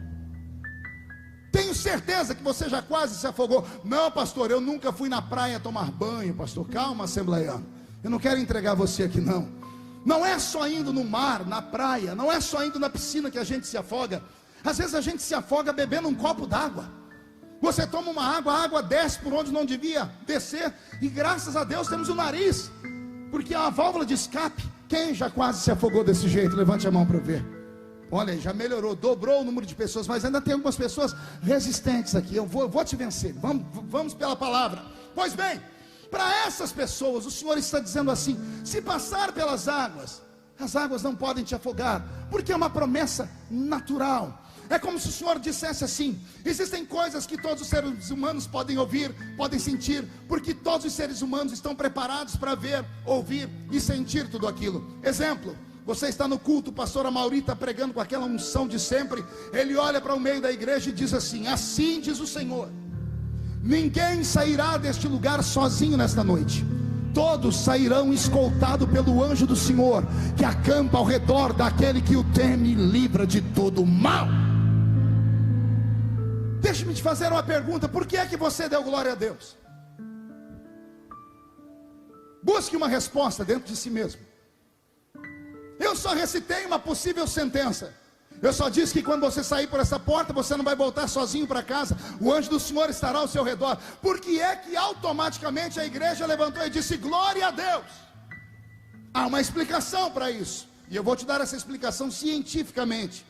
Tenho certeza que você já quase se afogou. Não, pastor, eu nunca fui na praia tomar banho, pastor. Calma, assembleiano, eu não quero entregar você aqui não. Não é só indo no mar, na praia, não é só indo na piscina que a gente se afoga. Às vezes a gente se afoga bebendo um copo d'água. Você toma uma água, a água desce por onde não devia descer, e graças a Deus temos o nariz, porque é uma válvula de escape. Quem já quase se afogou desse jeito? Levante a mão para eu ver. Olha, já melhorou, dobrou o número de pessoas, mas ainda tem algumas pessoas resistentes aqui. Eu vou te vencer, vamos pela palavra. Pois bem, Para essas pessoas, o Senhor está dizendo assim: se passar pelas águas, as águas não podem te afogar, porque é uma promessa natural. É como se o Senhor dissesse assim: existem coisas que todos os seres humanos podem ouvir, podem sentir, porque todos os seres humanos estão preparados para ver, ouvir e sentir tudo aquilo. Exemplo: você está no culto, o pastor Amaury está pregando com aquela unção de sempre. Ele olha para o meio da igreja e diz assim: assim diz o Senhor, ninguém sairá deste lugar sozinho nesta noite, todos sairão escoltados pelo anjo do Senhor, que acampa ao redor daquele que o teme e livra de todo o mal. Deixe-me te fazer uma pergunta: por que é que você deu glória a Deus? Busque uma resposta dentro de si mesmo. Eu só recitei uma possível sentença. Eu só disse que quando você sair por essa porta, você não vai voltar sozinho para casa. O anjo do Senhor estará ao seu redor. Por que é que automaticamente a igreja levantou e disse glória a Deus? Há uma explicação para isso, e eu vou te dar essa explicação cientificamente.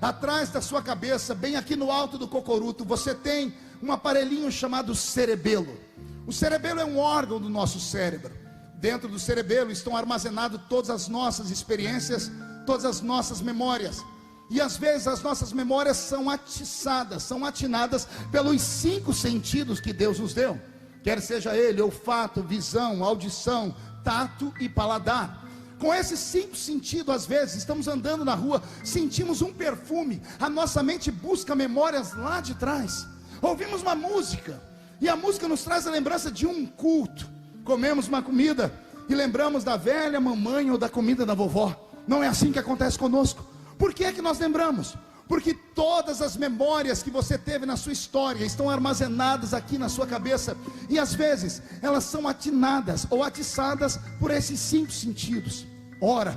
Atrás da sua cabeça, bem aqui no alto do cocoruto, você tem um aparelhinho chamado cerebelo. O cerebelo é um órgão do nosso cérebro. Dentro do cerebelo estão armazenadas todas as nossas experiências, todas as nossas memórias. E às vezes as nossas memórias são atiçadas, são atinadas pelos 5 sentidos que Deus nos deu. Quer seja ele olfato, visão, audição, tato e paladar. Com esses 5 sentidos, às vezes, estamos andando na rua, sentimos um perfume, a nossa mente busca memórias lá de trás. Ouvimos uma música, e a música nos traz a lembrança de um culto. Comemos uma comida, e lembramos da velha mamãe ou da comida da vovó. Não é assim que acontece conosco. Por que é que nós lembramos? Porque todas as memórias que você teve na sua história estão armazenadas aqui na sua cabeça. E às vezes elas são atinadas ou atiçadas por esses 5 sentidos. Ora,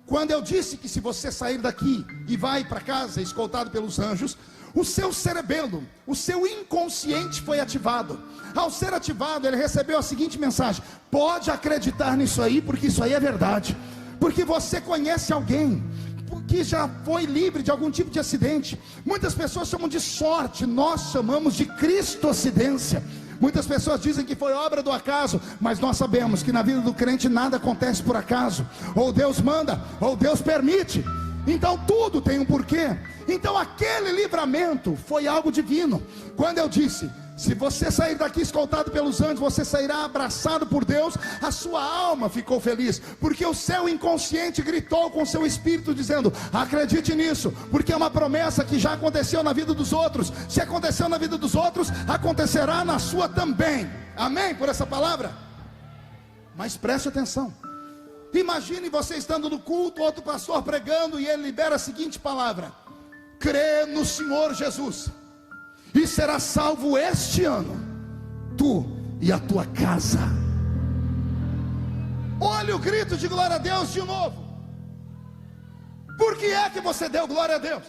quando eu disse que se você sair daqui e vai para casa escoltado pelos anjos, o seu cerebelo, o seu inconsciente foi ativado. Ao ser ativado, ele recebeu a seguinte mensagem: pode acreditar nisso aí, porque isso aí é verdade. Porque você conhece alguém que já foi livre de algum tipo de acidente. Muitas pessoas chamam de sorte, nós chamamos de cristocidência. Muitas pessoas dizem que foi obra do acaso, mas nós sabemos que na vida do crente nada acontece por acaso. Ou Deus manda, ou Deus permite. Então tudo tem um porquê. Então aquele livramento foi algo divino. Quando eu disse: se você sair daqui escoltado pelos anjos, você sairá abraçado por Deus, a sua alma ficou feliz, porque o seu inconsciente gritou com o seu espírito dizendo: acredite nisso, porque é uma promessa que já aconteceu na vida dos outros. Se aconteceu na vida dos outros, acontecerá na sua também. Amém por essa palavra? Mas preste atenção. Imagine você estando no culto, outro pastor pregando, e ele libera a seguinte palavra: crê no Senhor Jesus e será salvo este ano, tu e a tua casa. Olha o grito de glória a Deus de novo. Por que é que você deu glória a Deus?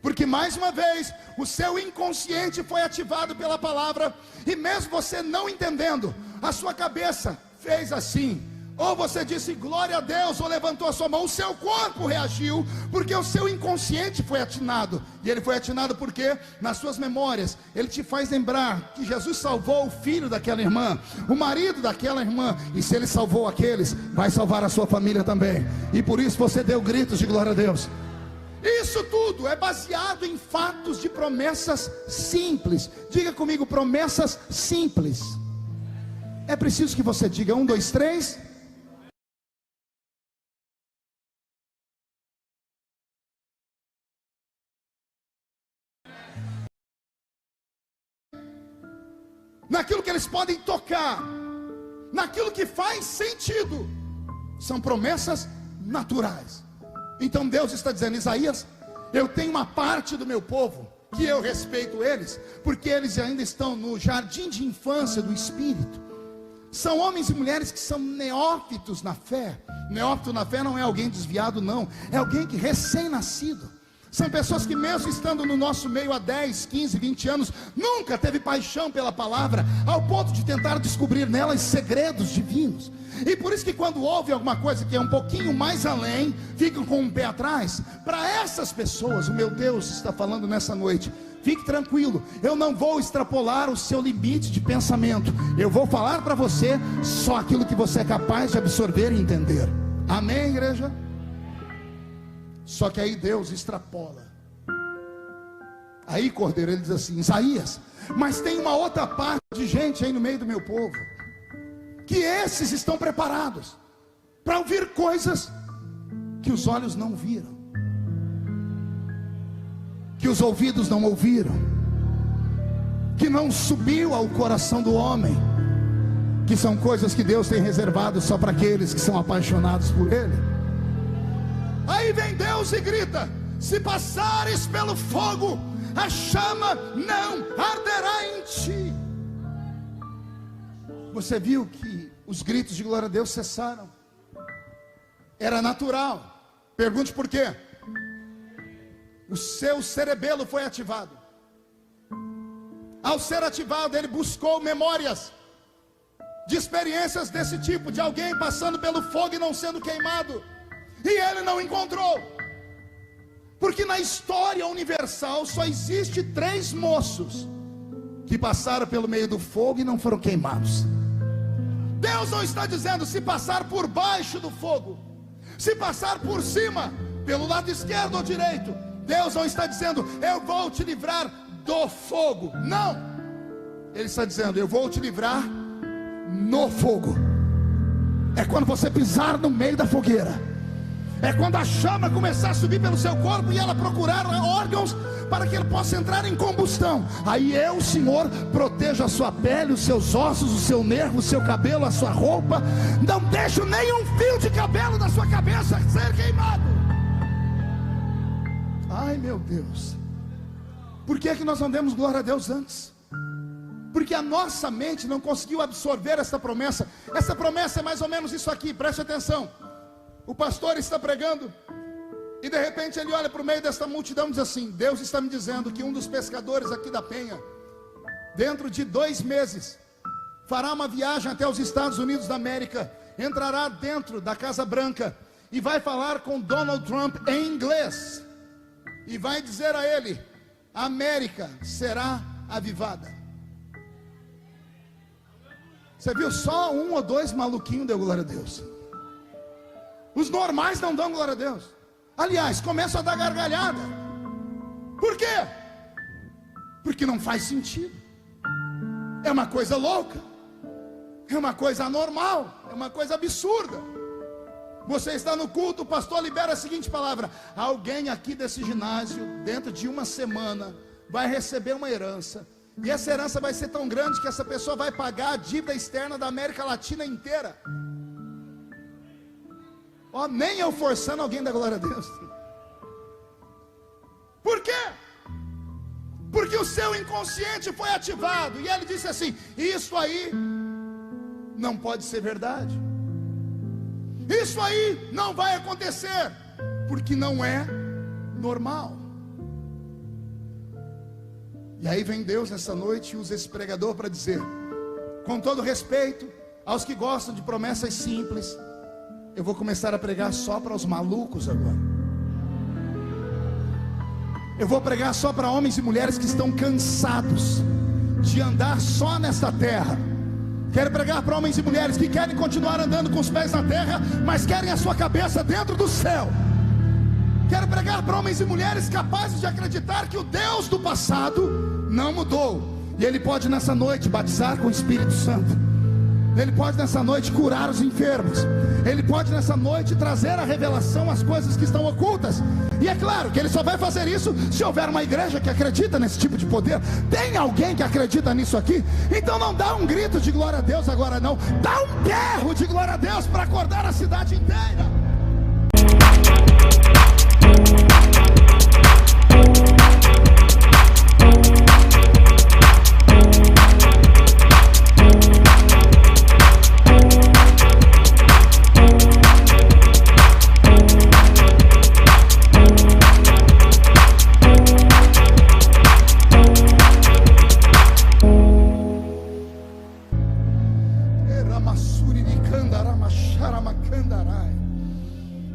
Porque mais uma vez o seu inconsciente foi ativado pela palavra, e mesmo você não entendendo, a sua cabeça fez assim. Ou você disse glória a Deus, ou levantou a sua mão. O seu corpo reagiu, porque o seu inconsciente foi atinado. E ele foi atinado porque nas suas memórias ele te faz lembrar que Jesus salvou o filho daquela irmã, o marido daquela irmã. E se ele salvou aqueles, vai salvar a sua família também. E por isso você deu gritos de glória a Deus. Isso tudo é baseado em fatos de promessas simples. Diga comigo: promessas simples. É preciso que você diga 1, 2, 3. Naquilo que eles podem tocar, naquilo que faz sentido. São promessas naturais. Então Deus está dizendo: Isaías, eu tenho uma parte do meu povo que eu respeito eles, porque eles ainda estão no jardim de infância do Espírito. São homens e mulheres que são neófitos na fé. Neófito na fé não é alguém desviado, não. É alguém que recém-nascido. São pessoas que mesmo estando no nosso meio há 10, 15, 20 anos, nunca teve paixão pela palavra, ao ponto de tentar descobrir nelas segredos divinos. E por isso que quando ouvem alguma coisa que é um pouquinho mais além, ficam com um pé atrás. Para essas pessoas, o meu Deus está falando nessa noite: fique tranquilo, eu não vou extrapolar o seu limite de pensamento. Eu vou falar para você só aquilo que você é capaz de absorver e entender. Amém, igreja? Só que aí Deus extrapola. Aí, Cordeiro, ele diz assim: Isaías, mas tem uma outra parte de gente aí no meio do meu povo, que esses estão preparados para ouvir coisas que os olhos não viram, que os ouvidos não ouviram, que não subiu ao coração do homem, que são coisas que Deus tem reservado só para aqueles que são apaixonados por Ele. Aí vem Deus e grita: se passares pelo fogo, a chama não arderá em ti. Você viu que os gritos de glória a Deus cessaram? Era natural. Pergunte por quê? O seu cerebelo foi ativado. Ao ser ativado, ele buscou memórias de experiências desse tipo, de alguém passando pelo fogo e não sendo queimado, e ele não encontrou. Porque na história universal só existe 3 moços que passaram pelo meio do fogo e não foram queimados. Deus não está dizendo se passar por baixo do fogo, se passar por cima, pelo lado esquerdo ou direito. Deus não está dizendo eu vou te livrar do fogo. Não, Ele está dizendo eu vou te livrar no fogo. É quando você pisar no meio da fogueira, é quando a chama começar a subir pelo seu corpo e ela procurar órgãos para que ele possa entrar em combustão. Aí eu, Senhor, protejo a sua pele, os seus ossos, o seu nervo, o seu cabelo, a sua roupa. Não deixo nenhum fio de cabelo da sua cabeça ser queimado. Ai, meu Deus. Por que é que nós não demos glória a Deus antes? Porque a nossa mente não conseguiu absorver essa promessa. Essa promessa é mais ou menos isso aqui, preste atenção. O pastor está pregando e de repente ele olha para o meio desta multidão e diz assim: Deus está me dizendo que um dos pescadores aqui da Penha, dentro de 2 meses, fará uma viagem até os Estados Unidos da América, entrará dentro da Casa Branca e vai falar com Donald Trump em inglês, e vai dizer a ele: a América será avivada. Você viu? Só 1 ou 2 maluquinhos deu glória a Deus. Os normais não dão glória a Deus. Aliás, começam a dar gargalhada. Por quê? Porque não faz sentido. É uma coisa louca, é uma coisa anormal, é uma coisa absurda. Você está no culto, o pastor libera a seguinte palavra: alguém aqui desse ginásio, dentro de 1 semana, vai receber uma herança. E essa herança vai ser tão grande que essa pessoa vai pagar a dívida externa da América Latina inteira. Ó, nem eu forçando alguém da glória a Deus. Por quê? Porque o seu inconsciente foi ativado, e ele disse assim: isso aí não pode ser verdade, isso aí não vai acontecer, porque não é normal. E aí vem Deus nessa noite e usa esse pregador para dizer, com todo respeito aos que gostam de promessas simples, eu vou começar a pregar só para os malucos agora. Eu vou pregar só para homens e mulheres que estão cansados de andar só nesta terra. Quero pregar para homens e mulheres que querem continuar andando com os pés na terra, mas querem a sua cabeça dentro do céu. Quero pregar para homens e mulheres capazes de acreditar que o Deus do passado não mudou, e Ele pode nessa noite batizar com o Espírito Santo. Ele pode nessa noite curar os enfermos. Ele pode nessa noite trazer a revelação às coisas que estão ocultas. E é claro que Ele só vai fazer isso se houver uma igreja que acredita nesse tipo de poder. Tem alguém que acredita nisso aqui? Então não dá um grito de glória a Deus agora não, dá um berro de glória a Deus para acordar a cidade inteira.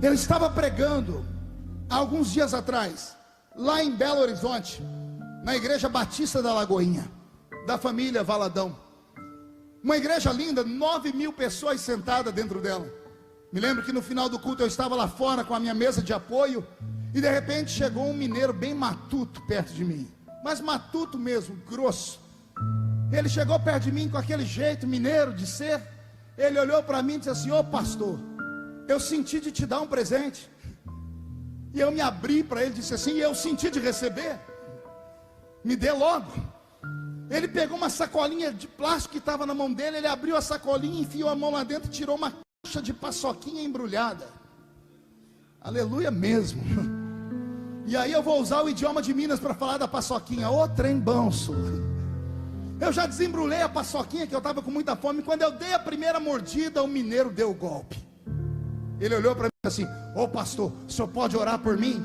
Eu estava pregando há alguns dias atrás, lá em Belo Horizonte, na Igreja Batista da Lagoinha, da família Valadão. Uma igreja linda, 9.000 pessoas sentadas dentro dela. Me lembro que no final do culto eu estava lá fora com a minha mesa de apoio, e de repente chegou um mineiro bem matuto perto de mim, mas matuto mesmo, grosso. Ele chegou perto de mim com aquele jeito mineiro de ser. Ele olhou para mim e disse assim: ô pastor, eu senti de te dar um presente. E eu me abri para ele, disse assim: eu senti de receber, me dê logo. Ele pegou uma sacolinha de plástico que estava na mão dele. Ele abriu a sacolinha, enfiou a mão lá dentro e tirou uma caixa de paçoquinha embrulhada. Aleluia mesmo. E aí eu vou usar o idioma de Minas para falar da paçoquinha. Ô trem banço. Eu já desembrulhei a paçoquinha, que eu estava com muita fome. Quando eu dei a primeira mordida, o mineiro deu o golpe. Ele olhou para mim assim: ô pastor, o senhor pode orar por mim?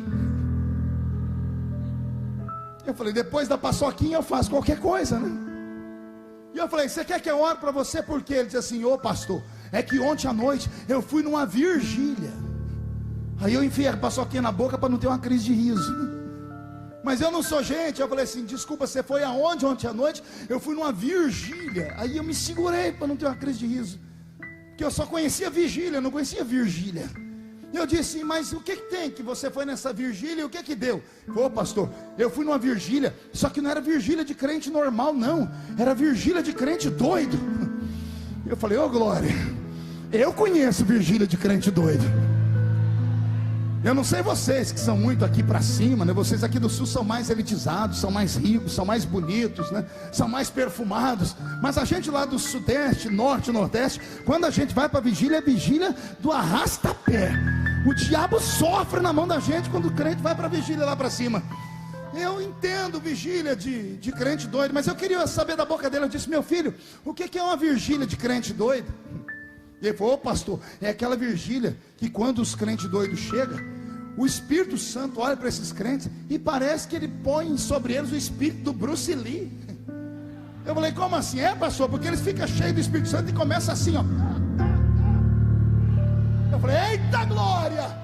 Eu falei: depois da paçoquinha eu faço qualquer coisa, né? E eu falei: você quer que eu ore para você? Por quê? Ele disse assim: ô pastor, é que ontem à noite eu fui numa vigília. Aí eu enfiei a paçoquinha na boca para não ter uma crise de riso. Mas eu não sou gente. Eu falei assim: desculpa, você foi aonde ontem à noite? Eu fui numa vigília. Aí eu me segurei para não ter uma crise de riso, porque eu só conhecia vigília, não conhecia Virgília. E eu disse: mas o que tem que você foi nessa vigília e o que deu? Ô pastor, eu fui numa vigília, só que não era vigília de crente normal não, era vigília de crente doido. Eu falei: ô glória, eu conheço vigília de crente doido. Eu não sei vocês que são muito aqui para cima, né? Vocês aqui do sul são mais elitizados, são mais ricos, são mais bonitos, né? São mais perfumados. Mas a gente lá do sudeste, norte, nordeste, quando a gente vai para vigília, é vigília do arrasta-pé. O diabo sofre na mão da gente quando o crente vai para vigília lá para cima. Eu entendo vigília de crente doido, mas eu queria saber da boca dele. Eu disse: meu filho, o que é uma vigília de crente doido? E ele falou: ô pastor, é aquela vigília que quando os crentes doidos chegam, o Espírito Santo olha para esses crentes e parece que ele põe sobre eles o espírito do Bruce Lee. Eu falei: como assim? É pastor, porque eles ficam cheios do Espírito Santo e começam assim, ó. Eu falei: eita glória!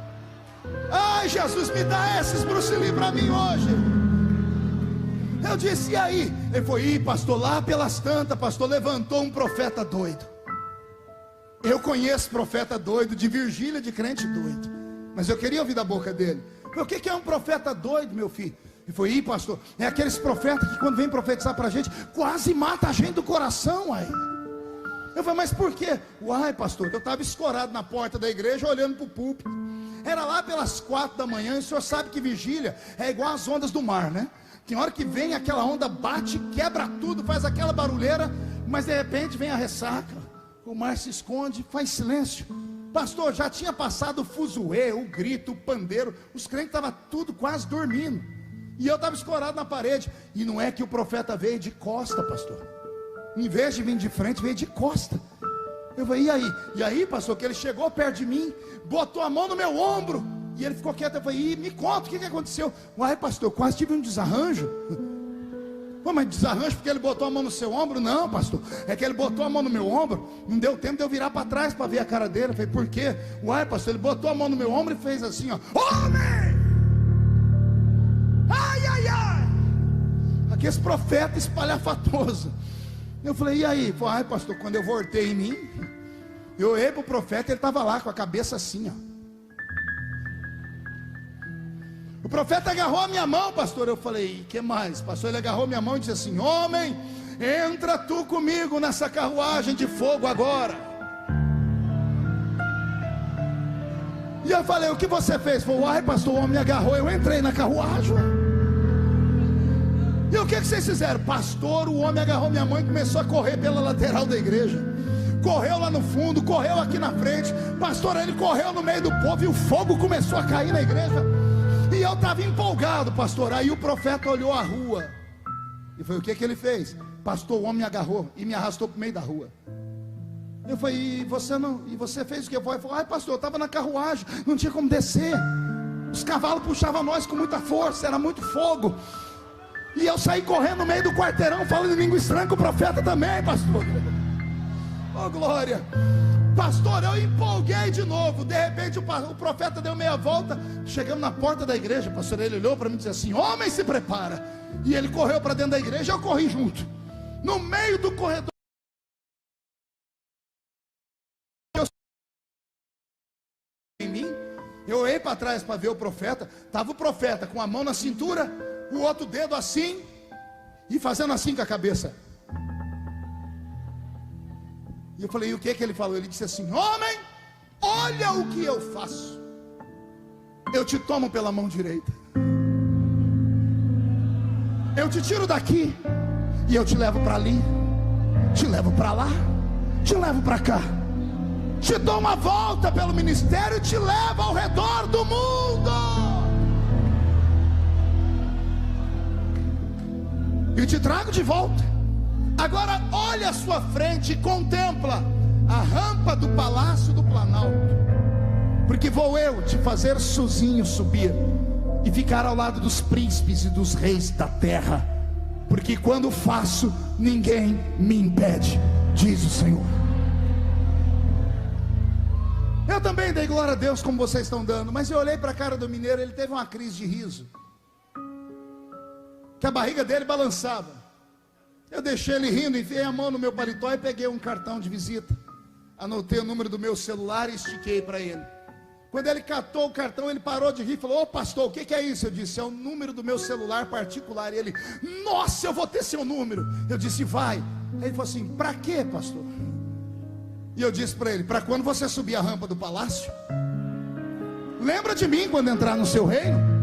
Ai Jesus, me dá esses Bruce Lee para mim hoje. Eu disse: e aí? Ele foi: ih pastor, lá pelas tantas, pastor, levantou um profeta doido. Eu conheço profeta doido, de vigília de crente doido, mas eu queria ouvir da boca dele. O que é um profeta doido, meu filho? Ele foi: ih pastor, é aqueles profetas que quando vem profetizar para a gente, quase mata a gente do coração aí. Eu falei: mas por quê? Uai pastor, eu estava escorado na porta da igreja olhando para o púlpito. Era lá pelas 4 da manhã, e o senhor sabe que vigília é igual às ondas do mar, né? Tem hora que vem aquela onda, bate, quebra tudo, faz aquela barulheira, mas de repente vem a ressaca. O mar se esconde, faz silêncio. Pastor, já tinha passado o fuzuê, o grito, o pandeiro. Os crentes estavam tudo quase dormindo. E eu estava escorado na parede. E não é que o profeta veio de costa, pastor. Em vez de vir de frente, veio de costa. Eu falei: e aí? E aí, pastor, que ele chegou perto de mim, botou a mão no meu ombro, e ele ficou quieto. Eu falei: e me conta, o que aconteceu? Uai pastor, eu quase tive um desarranjo. Pô, mas desarranjo porque ele botou a mão no seu ombro? Não pastor, é que ele botou a mão no meu ombro, não deu tempo de eu virar para trás para ver a cara dele. Eu falei: por quê? Uai pastor, ele botou a mão no meu ombro e fez assim, ó: homem! Ai, ai, ai! Aqueles profetas espalhafatosos. Eu falei: e aí? Falei: ai pastor, quando eu voltei em mim, eu olhei para o profeta, ele estava lá com a cabeça assim, ó. O profeta agarrou a minha mão, pastor. Eu falei: que mais, pastor? Ele agarrou minha mão e disse assim: homem, entra tu comigo nessa carruagem de fogo agora. E eu falei: o que você fez? Ele falou: ai pastor, o homem me agarrou, eu entrei na carruagem. E o que vocês fizeram? Pastor, o homem agarrou minha mão e começou a correr pela lateral da igreja. Correu lá no fundo, correu aqui na frente. Pastor, ele correu no meio do povo e o fogo começou a cair na igreja. E eu estava empolgado, pastor. Aí o profeta olhou a rua e foi: o que ele fez? Pastor, o homem me agarrou e me arrastou para o meio da rua. Eu falei: e você fez o que? Ele falou: ai pastor, eu estava na carruagem, não tinha como descer. Os cavalos puxavam nós com muita força, era muito fogo. E eu saí correndo no meio do quarteirão, falando em língua estranha com o profeta também, pastor. Oh glória. Pastor, eu empolguei de novo. De repente o profeta deu meia volta. Chegamos na porta da igreja. Pastor, ele olhou para mim e disse assim: homem, se prepara. E ele correu para dentro da igreja. Eu corri junto. No meio do corredor, em mim, eu olhei para trás para ver o profeta. Estava o profeta com a mão na cintura, o outro dedo assim e fazendo assim com a cabeça. E eu falei: e o que ele falou? Ele disse assim: homem, olha o que eu faço. Eu te tomo pela mão direita, eu te tiro daqui e eu te levo para ali, te levo para lá, te levo para cá, te dou uma volta pelo ministério e te levo ao redor do mundo. E te trago de volta. Agora olha à sua frente e contempla a rampa do Palácio do Planalto, porque vou eu te fazer sozinho subir e ficar ao lado dos príncipes e dos reis da terra, porque quando faço, ninguém me impede, diz o Senhor. Eu também dei glória a Deus como vocês estão dando, mas eu olhei para a cara do mineiro, ele teve uma crise de riso, que a barriga dele balançava. Eu deixei ele rindo, enfiei a mão no meu paletó e peguei um cartão de visita, anotei o número do meu celular e estiquei para ele. Quando ele catou o cartão, ele parou de rir e falou: ô pastor, o que é isso? Eu disse: é o número do meu celular particular. E ele: nossa, eu vou ter seu número. Eu disse: vai. Aí ele falou assim: para quê, pastor? E eu disse para ele: para quando você subir a rampa do palácio, lembra de mim quando entrar no seu reino.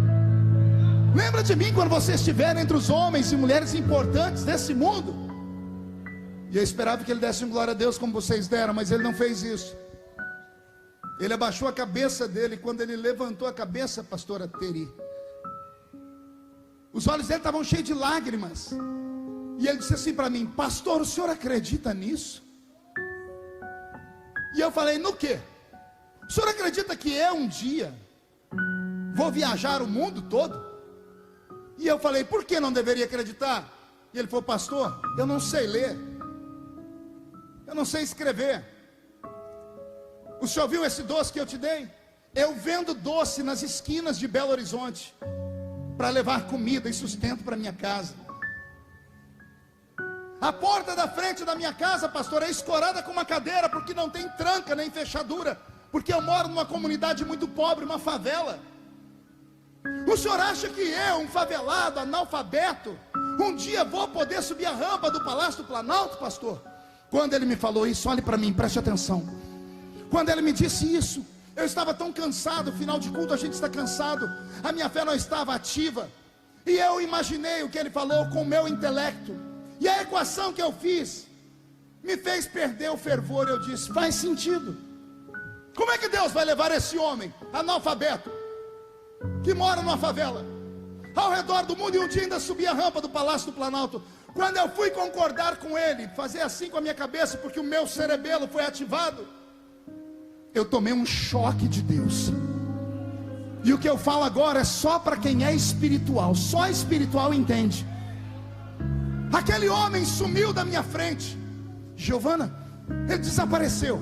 Lembra de mim quando você estiver entre os homens e mulheres importantes desse mundo. E eu esperava que ele desse um glória a Deus como vocês deram, mas ele não fez isso. Ele abaixou a cabeça dele. Quando ele levantou a cabeça, pastora Teri, os olhos dele estavam cheios de lágrimas. E ele disse assim para mim: pastor, o senhor acredita nisso? E eu falei: no quê? O senhor acredita que eu um dia vou viajar o mundo todo? E eu falei: por que não deveria acreditar? E ele falou: pastor, eu não sei ler, eu não sei escrever. O senhor viu esse doce que eu te dei? Eu vendo doce nas esquinas de Belo Horizonte, para levar comida e sustento para minha casa. A porta da frente da minha casa, pastor, é escorada com uma cadeira, porque não tem tranca nem fechadura, porque eu moro numa comunidade muito pobre, uma favela. O senhor acha que eu, um favelado, analfabeto, um dia vou poder subir a rampa do Palácio do Planalto, pastor? Quando ele me falou isso, olhe para mim, preste atenção. Quando ele me disse isso, eu estava tão cansado. Final de culto a gente está cansado, a minha fé não estava ativa, e eu imaginei o que ele falou com o meu intelecto, e a equação que eu fiz me fez perder o fervor. Eu disse: faz sentido. Como é que Deus vai levar esse homem analfabeto, que mora numa favela, ao redor do mundo, e um dia ainda subir a rampa do Palácio do Planalto? Quando eu fui concordar com ele, fazer assim com a minha cabeça, porque o meu cerebelo foi ativado, eu tomei um choque de Deus. E o que eu falo agora é só para quem é espiritual, só espiritual entende. Aquele homem sumiu da minha frente, Giovana, ele desapareceu.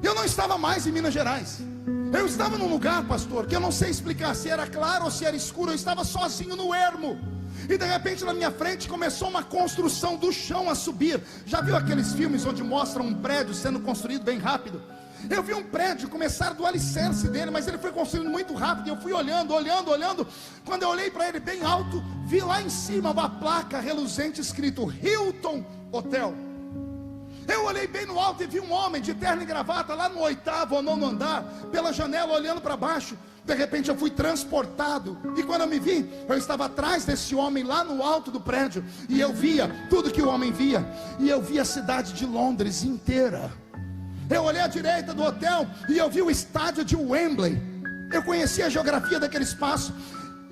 Eu não estava mais em Minas Gerais, eu estava num lugar, pastor, que eu não sei explicar se era claro ou se era escuro. Eu estava sozinho no ermo, e de repente na minha frente começou uma construção do chão a subir. Já viu aqueles filmes onde mostram um prédio sendo construído bem rápido? Eu vi um prédio começar do alicerce dele, mas ele foi construindo muito rápido. E eu fui olhando. Quando eu olhei para ele bem alto, vi lá em cima uma placa reluzente escrito Hilton Hotel. Eu olhei bem no alto e vi um homem de terno e gravata lá no 8º ou 9º andar, pela janela olhando para baixo. De repente eu fui transportado, e quando eu me vi, eu estava atrás desse homem lá no alto do prédio, e eu via tudo que o homem via, e eu vi a cidade de Londres inteira. Eu olhei à direita do hotel e eu vi o estádio de Wembley. Eu conhecia a geografia daquele espaço.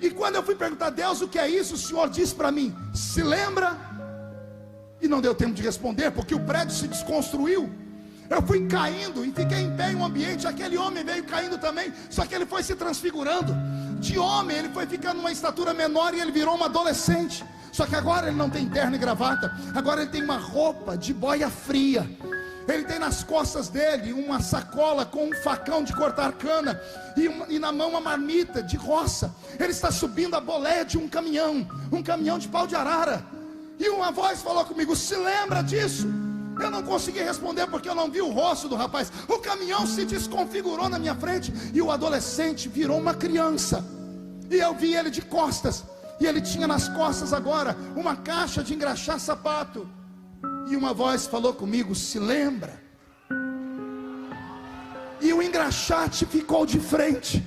E quando eu fui perguntar a Deus o que é isso, o Senhor disse para mim: se lembra? E não deu tempo de responder, porque o prédio se desconstruiu. Eu fui caindo e fiquei em pé em um ambiente. Aquele homem veio caindo também, só que ele foi se transfigurando. De homem ele foi ficando uma estatura menor, e ele virou um adolescente. Só que agora ele não tem terno e gravata, agora ele tem uma roupa de boia fria. Ele tem nas costas dele uma sacola com um facão de cortar cana e na mão uma marmita de roça. Ele está subindo a boleia de um caminhão de pau de arara. E uma voz falou comigo: se lembra disso? Eu não consegui responder porque eu não vi o rosto do rapaz. O caminhão se desconfigurou na minha frente e o adolescente virou uma criança. E eu vi ele de costas. E ele tinha nas costas agora uma caixa de engraxar sapato. E uma voz falou comigo: se lembra? E o engraxate ficou de frente.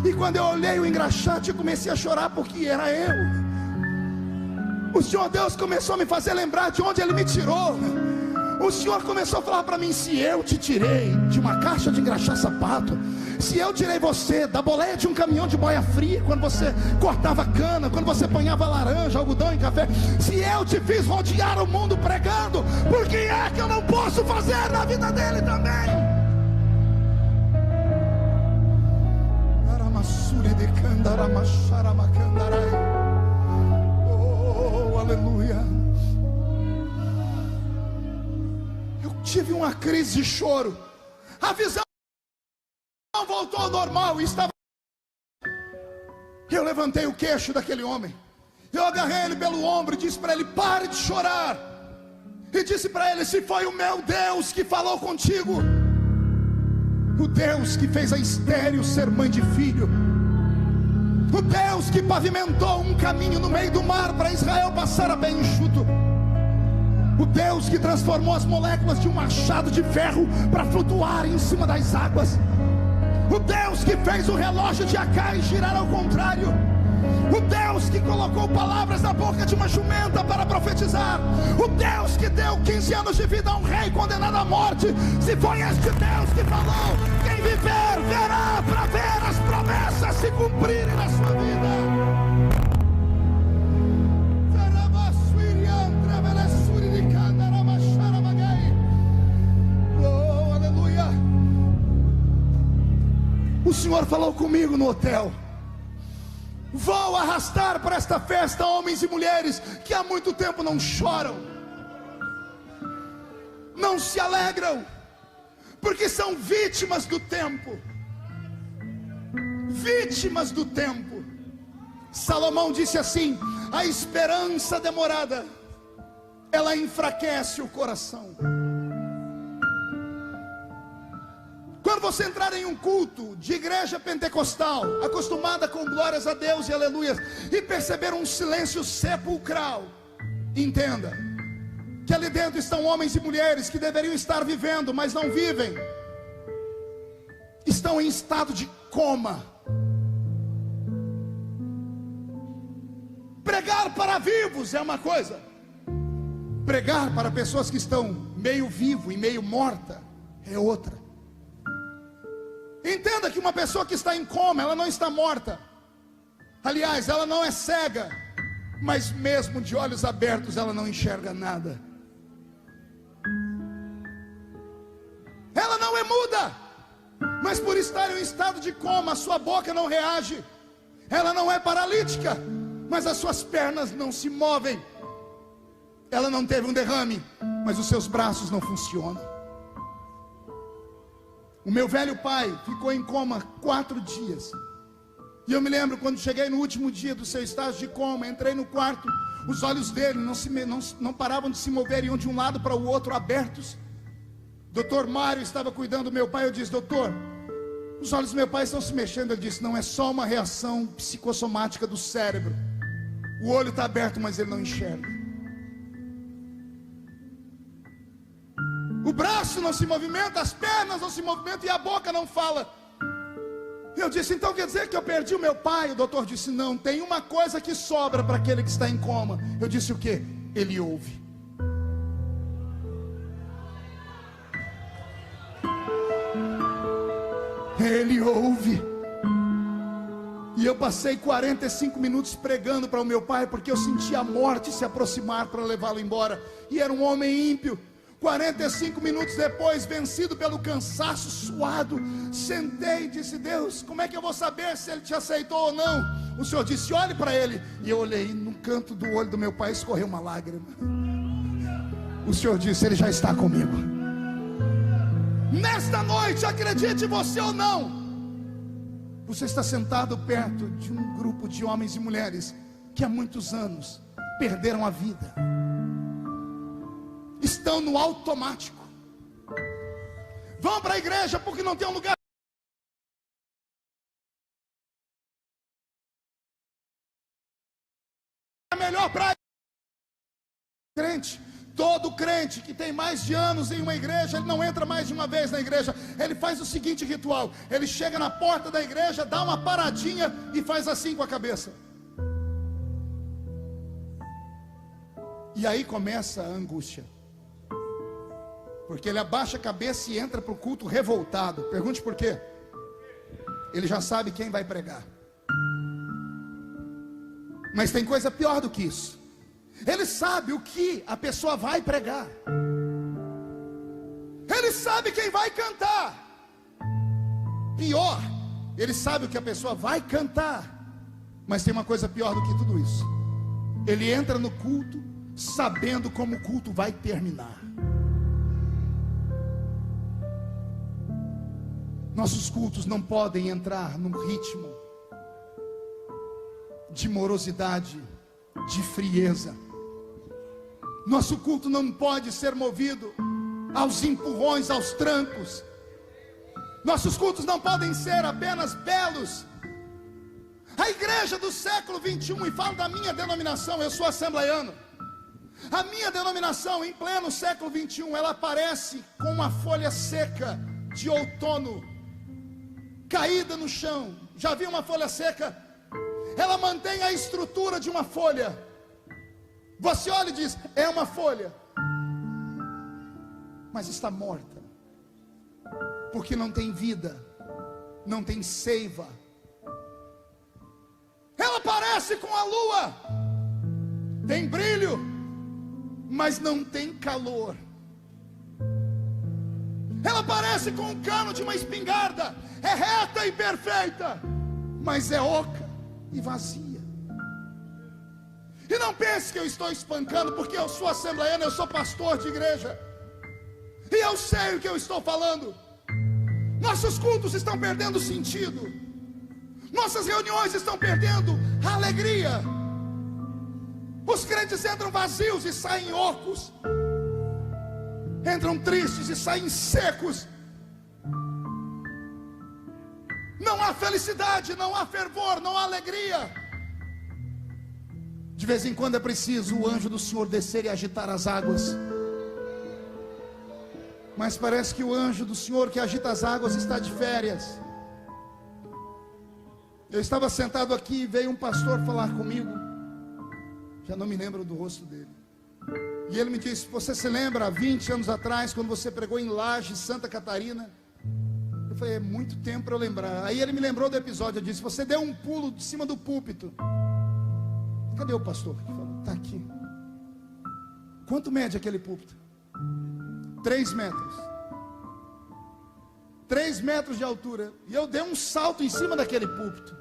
E quando eu olhei o engraxate, eu comecei a chorar porque era eu. O Senhor Deus começou a me fazer lembrar de onde Ele me tirou. O Senhor começou a falar para mim: se eu te tirei de uma caixa de engraxar sapato, se eu tirei você da boleia de um caminhão de boia fria, quando você cortava cana, quando você apanhava laranja, algodão e café, se eu te fiz rodear o mundo pregando, por que é que eu não posso fazer na vida dele também? Oh, aleluia. Eu tive uma crise de choro. A visão voltou ao normal e estava. Eu levantei o queixo daquele homem. Eu agarrei ele pelo ombro e disse para ele: pare de chorar. E disse para ele: se foi o meu Deus que falou contigo, o Deus que fez a estéril ser mãe de filho, o Deus que pavimentou um caminho no meio do mar para Israel passar a pé enxuto, o Deus que transformou as moléculas de um machado de ferro para flutuar em cima das águas, o Deus que fez o relógio de Acai girar ao contrário, o Deus que colocou palavras na boca de uma jumenta para profetizar, o Deus que deu 15 anos de vida a um rei condenado à morte. Se foi este Deus que falou, quem viver verá para ver as promessas se cumprirem na sua vida. Oh, aleluia. O Senhor falou comigo no hotel: vou arrastar para esta festa homens e mulheres que há muito tempo não choram, não se alegram, porque são vítimas do tempo. Vítimas do tempo. Salomão disse assim: a esperança demorada, ela enfraquece o coração. Quando você entrar em um culto de igreja pentecostal, acostumada com glórias a Deus e aleluias, e perceber um silêncio sepulcral, entenda que ali dentro estão homens e mulheres que deveriam estar vivendo, mas não vivem. Estão em estado de coma. Pregar para vivos é uma coisa, pregar para pessoas que estão meio vivo e meio morta é outra. Entenda que uma pessoa que está em coma, ela não está morta. Aliás, ela não é cega, mas mesmo de olhos abertos ela não enxerga nada. Ela não é muda, mas por estar em um estado de coma, a sua boca não reage. Ela não é paralítica, mas as suas pernas não se movem. Ela não teve um derrame, mas os seus braços não funcionam. O meu velho pai ficou em coma 4 dias. E eu me lembro quando cheguei no último dia do seu estágio de coma, entrei no quarto, os olhos dele não paravam de se mover, iam de um lado para o outro abertos. Doutor Mário estava cuidando do meu pai. Eu disse: doutor, os olhos do meu pai estão se mexendo. Ele disse: não, é só uma reação psicossomática do cérebro. O olho está aberto, mas ele não enxerga. O braço não se movimenta, as pernas não se movimentam e a boca não fala. Eu disse: então quer dizer que eu perdi o meu pai? O doutor disse: não, tem uma coisa que sobra para aquele que está em coma. Eu disse: o quê? Ele ouve. Ele ouve. E eu passei 45 minutos pregando para o meu pai, porque eu sentia a morte se aproximar para levá-lo embora. E era um homem ímpio. 45 minutos depois, vencido pelo cansaço, suado, sentei e disse: Deus, como é que eu vou saber se ele te aceitou ou não? O Senhor disse: olhe para ele. E eu olhei, no canto do olho do meu pai escorreu uma lágrima. O Senhor disse: ele já está comigo. Nesta noite, acredite você ou não, você está sentado perto de um grupo de homens e mulheres que há muitos anos perderam a vida, estão no automático, vão para a igreja porque não tem um lugar. É melhor para crente. Todo crente que tem mais de anos em uma igreja, ele não entra mais de uma vez na igreja. Ele faz o seguinte ritual: ele chega na porta da igreja, dá uma paradinha e faz assim com a cabeça. E aí começa a angústia, porque ele abaixa a cabeça e entra para o culto revoltado. Pergunte por quê? Ele já sabe quem vai pregar. Mas tem coisa pior do que isso. Ele sabe o que a pessoa vai pregar, ele sabe quem vai cantar. Pior, ele sabe o que a pessoa vai cantar. Mas tem uma coisa pior do que tudo isso: ele entra no culto sabendo como o culto vai terminar. Nossos cultos não podem entrar num ritmo de morosidade, de frieza. Nosso culto não pode ser movido aos empurrões, aos trancos. Nossos cultos não podem ser apenas belos. A igreja do século 21, e falo da minha denominação, eu sou assembleiano. A minha denominação, em pleno século 21, ela aparece com uma folha seca de outono, caída no chão. Já viu uma folha seca? Ela mantém a estrutura de uma folha. Você olha e diz, é uma folha, mas está morta, porque não tem vida, não tem seiva. Ela parece com a lua, tem brilho, mas não tem calor. Ela parece com o cano de uma espingarda, é reta e perfeita, mas é oca e vazia. E não pense que eu estou espancando, porque eu sou assembleiano, eu sou pastor de igreja, e eu sei o que eu estou falando. Nossos cultos estão perdendo sentido, nossas reuniões estão perdendo a alegria. Os crentes entram vazios e saem ocos, entram tristes e saem secos. Não há felicidade, não há fervor, não há alegria. De vez em quando é preciso o anjo do Senhor descer e agitar as águas. Mas parece que o anjo do Senhor que agita as águas está de férias. Eu estava sentado aqui e veio um pastor falar comigo. Já não me lembro do rosto dele. E ele me disse, você se lembra há 20 anos atrás, quando você pregou em Lages, Santa Catarina? Eu falei, é muito tempo para eu lembrar. Aí ele me lembrou do episódio, eu disse, você deu um pulo de cima do púlpito. Cadê o pastor que falou? Está aqui. Quanto mede aquele púlpito? 3 metros. 3 metros de altura. E eu dei um salto em cima daquele púlpito.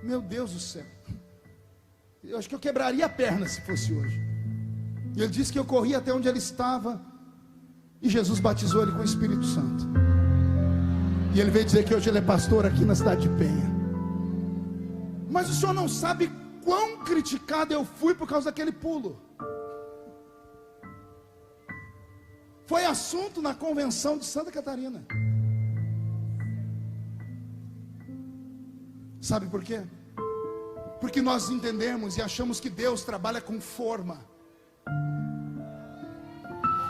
Meu Deus do céu. Eu acho que eu quebraria a perna se fosse hoje. E ele disse que eu corri até onde ele estava. E Jesus batizou ele com o Espírito Santo. E ele veio dizer que hoje ele é pastor aqui na cidade de Penha. Mas o senhor não sabe quão criticado eu fui por causa daquele pulo. Foi assunto na convenção de Santa Catarina. Sabe por quê? Porque nós entendemos e achamos que Deus trabalha com forma.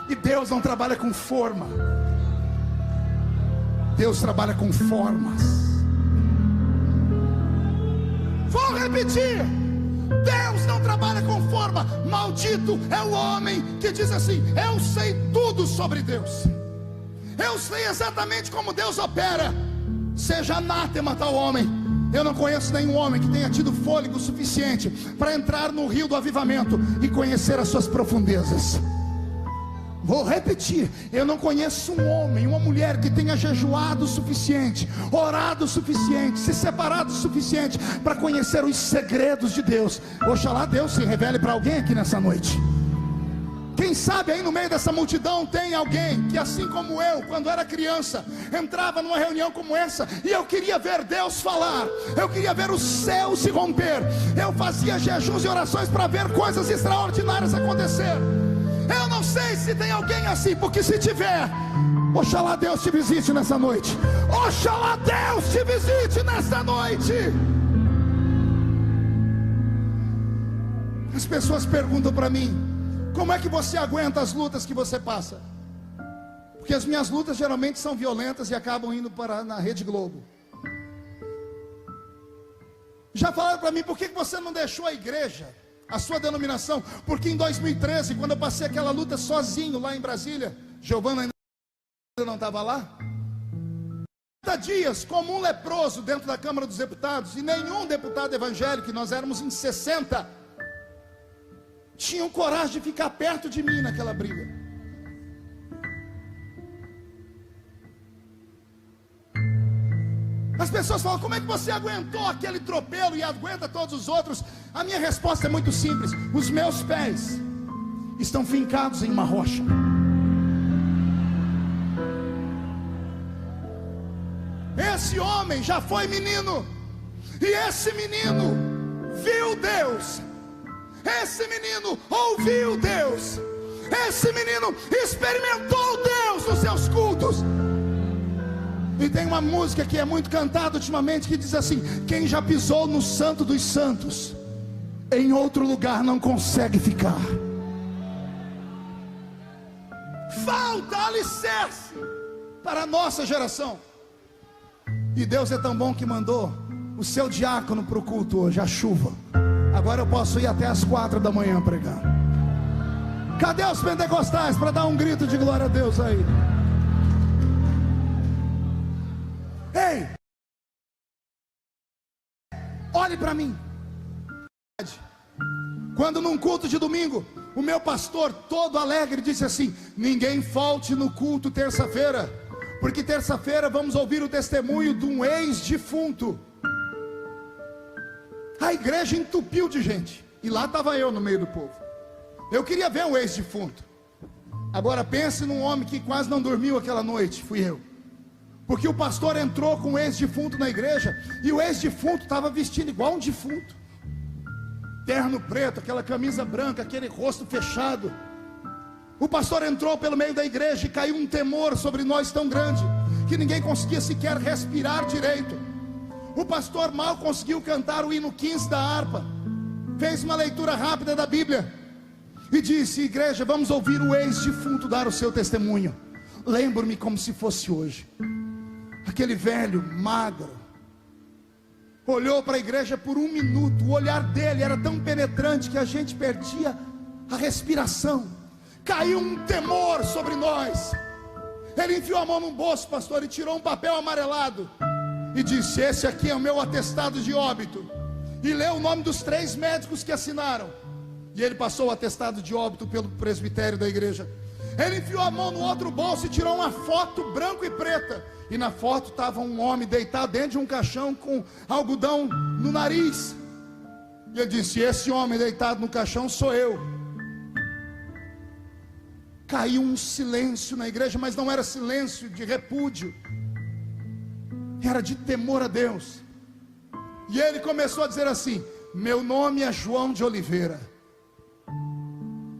E Deus não trabalha com forma. Deus trabalha com formas. Vou repetir. Deus não trabalha com forma. Maldito é o homem que diz assim: eu sei tudo sobre Deus, eu sei exatamente como Deus opera. Seja anátema tal homem. Eu não conheço nenhum homem que tenha tido fôlego suficiente para entrar no rio do avivamento e conhecer as suas profundezas. Vou repetir, eu não conheço um homem, uma mulher que tenha jejuado o suficiente, orado o suficiente, se separado o suficiente para conhecer os segredos de Deus. Oxalá Deus se revele para alguém aqui nessa noite. Quem sabe aí no meio dessa multidão tem alguém que, assim como eu, quando era criança, entrava numa reunião como essa e eu queria ver Deus falar, eu queria ver o céu se romper, eu fazia jejuns e orações para ver coisas extraordinárias acontecer. Eu não sei se tem alguém assim, porque se tiver, oxalá Deus te visite nessa noite. Oxalá Deus te visite nessa noite. As pessoas perguntam para mim: como é que você aguenta as lutas que você passa? Porque as minhas lutas geralmente são violentas e acabam indo para na Rede Globo. Já falaram para mim: por que você não deixou a igreja, a sua denominação? Porque em 2013, quando eu passei aquela luta sozinho lá em Brasília, Giovana ainda não estava lá. 30 dias como um leproso dentro da Câmara dos Deputados, e nenhum deputado evangélico, nós éramos em 60, tinham coragem de ficar perto de mim naquela briga. As pessoas falam: como é que você aguentou aquele tropelo e aguenta todos os outros? A minha resposta é muito simples: os meus pés estão fincados em uma rocha. Esse homem já foi menino, e esse menino viu Deus. Esse menino ouviu Deus. Esse menino experimentou Deus nos seus cultos. E tem uma música que é muito cantada ultimamente, que diz assim: quem já pisou no Santo dos Santos, em outro lugar não consegue ficar. Falta alicerce para a nossa geração. E Deus é tão bom que mandou o seu diácono para o culto hoje, a chuva. Agora eu posso ir até as 4 da manhã pregando. Cadê os pentecostais para dar um grito de glória a Deus aí? Ei, olhe para mim. Quando num culto de domingo, o meu pastor todo alegre disse assim: ninguém falte no culto terça-feira, porque terça-feira vamos ouvir o testemunho de um ex-defunto. A igreja entupiu de gente, e lá estava eu no meio do povo. Eu queria ver um ex-defunto. Agora pense num homem que quase não dormiu aquela noite. Fui eu. Porque o pastor entrou com um ex-defunto na igreja, e o ex-defunto estava vestido igual um defunto, terno preto, aquela camisa branca, aquele rosto fechado. O pastor entrou pelo meio da igreja e caiu um temor sobre nós tão grande que ninguém conseguia sequer respirar direito. O pastor mal conseguiu cantar o hino 15 da harpa, fez uma leitura rápida da Bíblia e disse: igreja, vamos ouvir o ex-defunto dar o seu testemunho. Lembro-me como se fosse hoje. Aquele velho, magro, olhou para a igreja por um minuto. O olhar dele era tão penetrante que a gente perdia a respiração. Caiu um temor sobre nós. Ele enfiou a mão no bolso, pastor, e tirou um papel amarelado e disse: esse aqui é o meu atestado de óbito. E leu o nome dos 3 médicos que assinaram. E ele passou o atestado de óbito pelo presbitério da igreja. Ele enfiou a mão no outro bolso e tirou uma foto branco e preta. E na foto estava um homem deitado dentro de um caixão com algodão no nariz. E ele disse: esse homem deitado no caixão sou eu. Caiu um silêncio na igreja, mas não era silêncio de repúdio, era de temor a Deus. E ele começou a dizer assim: meu nome é João de Oliveira.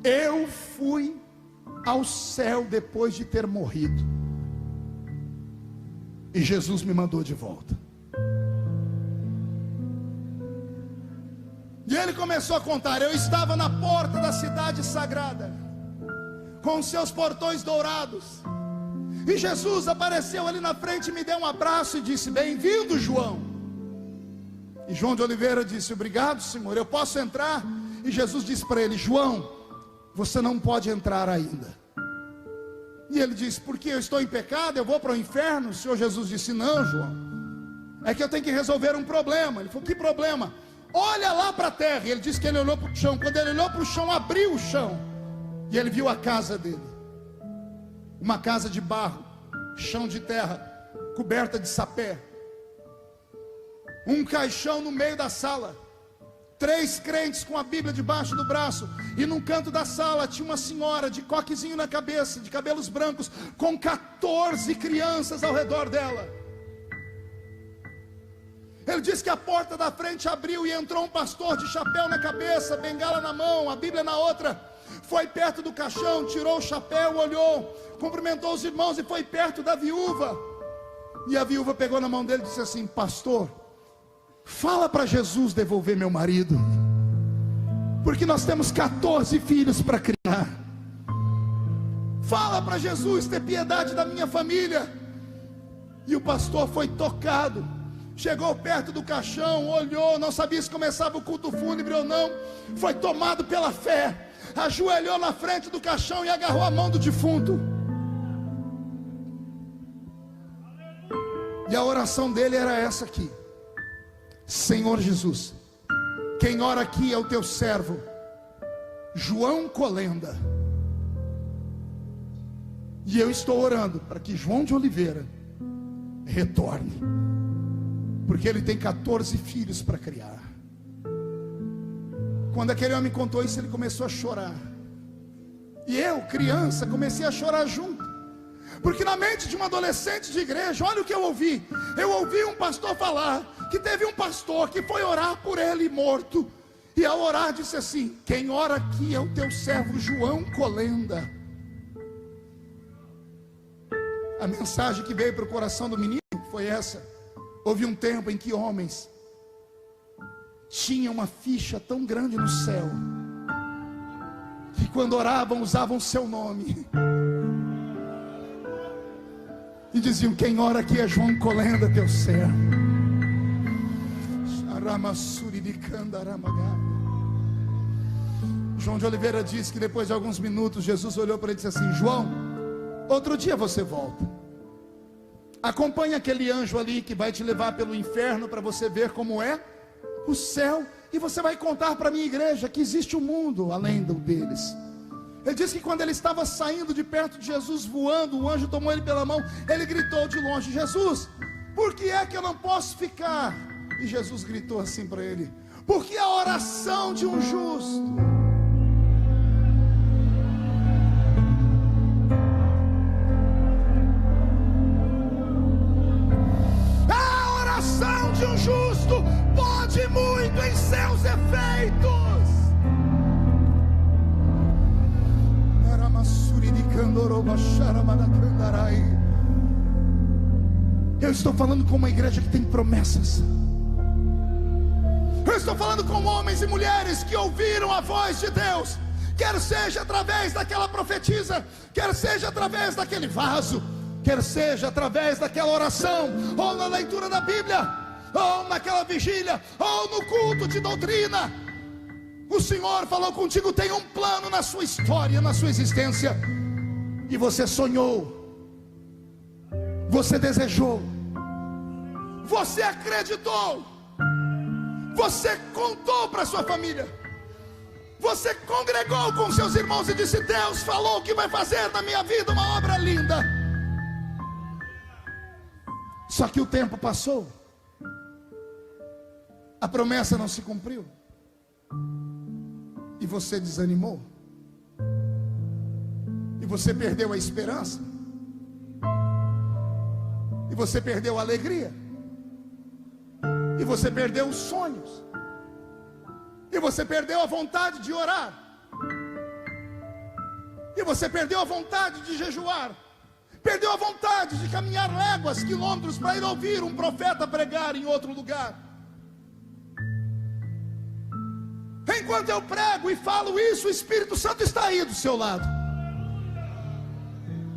Eu fui ao céu depois de ter morrido, e Jesus me mandou de volta. E ele começou a contar: eu estava na porta da cidade sagrada, com seus portões dourados, e Jesus apareceu ali na frente, me deu um abraço e disse: bem-vindo, João. E João de Oliveira disse: obrigado, Senhor, eu posso entrar? E Jesus disse para ele: João, você não pode entrar ainda. E ele disse: porque eu estou em pecado, eu vou para o inferno? O Senhor Jesus disse: não, João, é que eu tenho que resolver um problema. Ele falou: que problema? Olha lá para a terra. E ele disse que ele olhou para o chão. Quando ele olhou para o chão, abriu o chão, e ele viu a casa dele, uma casa de barro, chão de terra, coberta de sapé, um caixão no meio da sala, 3 crentes com a Bíblia debaixo do braço, e num canto da sala tinha uma senhora de coquezinho na cabeça, de cabelos brancos, com 14 crianças ao redor dela. Ele disse que a porta da frente abriu e entrou um pastor de chapéu na cabeça, bengala na mão, a Bíblia na outra. Foi perto do caixão, tirou o chapéu, olhou, cumprimentou os irmãos e foi perto da viúva. E a viúva pegou na mão dele e disse assim: pastor, fala para Jesus devolver meu marido, porque nós temos 14 filhos para criar. Fala para Jesus ter piedade da minha família. E o pastor foi tocado, chegou perto do caixão, olhou, não sabia se começava o culto fúnebre ou não, foi tomado pela fé, ajoelhou na frente do caixão e agarrou a mão do defunto. E a oração dele era essa aqui: Senhor Jesus, quem ora aqui é o teu servo João Colenda, e eu estou orando para que João de Oliveira retorne, porque ele tem 14 filhos para criar. Quando aquele homem contou isso, ele começou a chorar, e eu, criança, comecei a chorar junto, porque na mente de um adolescente de igreja, olha o que eu ouvi um pastor falar que teve um pastor que foi orar por ele morto, e ao orar disse assim: quem ora aqui é o teu servo João Colenda. A mensagem que veio para o coração do menino foi essa: houve um tempo em que homens tinham uma ficha tão grande no céu, que quando oravam usavam seu nome e diziam: quem ora aqui é João Colenda, teu servo. João de Oliveira disse que depois de alguns minutos Jesus olhou para ele e disse assim: João, outro dia você volta, acompanha aquele anjo ali que vai te levar pelo inferno para você ver como é o céu, e você vai contar para a minha igreja que existe um mundo além do deles. Ele disse que quando ele estava saindo de perto de Jesus voando, o anjo tomou ele pela mão, ele gritou de longe: Jesus, por que é que eu não posso ficar? E Jesus gritou assim para ele: porque a oração de um justo de um justo pode muito em seus efeitos. Eu estou falando com uma igreja que tem promessas. Eu estou falando com homens e mulheres que ouviram a voz de Deus, quer seja através daquela profetisa, quer seja através daquele vaso, quer seja através daquela oração, ou na leitura da Bíblia, ou naquela vigília, ou no culto de doutrina. O Senhor falou contigo, tem um plano na sua história, na sua existência, e você sonhou, você desejou, você acreditou, você contou para sua família, você congregou com seus irmãos e disse: Deus falou que vai fazer na minha vida uma obra linda. Só que o tempo passou, a promessa não se cumpriu, e você desanimou, e você perdeu a esperança, e você perdeu a alegria, e você perdeu os sonhos, e você perdeu a vontade de orar, e você perdeu a vontade de jejuar, perdeu a vontade de caminhar léguas, quilômetros para ir ouvir um profeta pregar em outro lugar. Enquanto eu prego e falo isso, o Espírito Santo está aí do seu lado,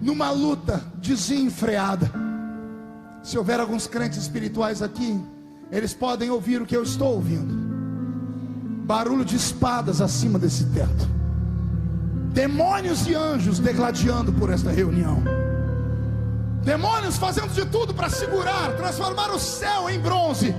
numa luta desenfreada. Se houver alguns crentes espirituais aqui, eles podem ouvir o que eu estou ouvindo: barulho de espadas acima desse teto, demônios e anjos degladiando por esta reunião, demônios fazendo de tudo para segurar, transformar o céu em bronze,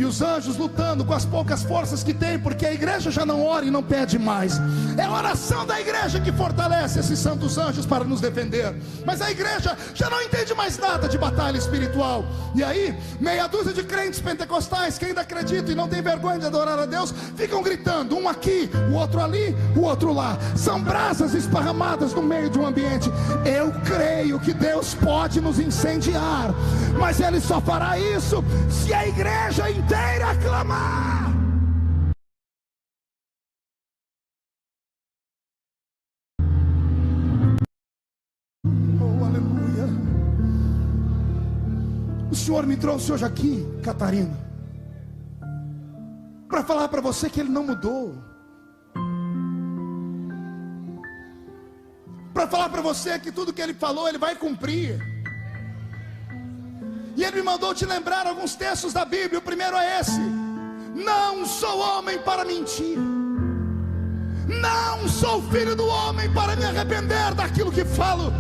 E os anjos lutando com as poucas forças que tem, porque a igreja já não ora e não pede mais. É a oração da igreja que fortalece esses santos anjos para nos defender. Mas a igreja já não entende mais nada de batalha espiritual. E aí, meia dúzia de crentes pentecostais que ainda acreditam e não tem vergonha de adorar a Deus, ficam gritando, um aqui, o outro ali, o outro lá. São brasas esparramadas no meio de um ambiente. Eu creio que Deus pode nos incendiar, mas Ele só fará isso se a igreja inteira clamar. Oh, aleluia. O Senhor me trouxe hoje aqui, Catarina, para falar para você que Ele não mudou, para falar para você que tudo que Ele falou Ele vai cumprir. E Ele me mandou te lembrar alguns textos da Bíblia. O primeiro é esse: não sou homem para mentir, não sou filho do homem para me arrepender daquilo que falo.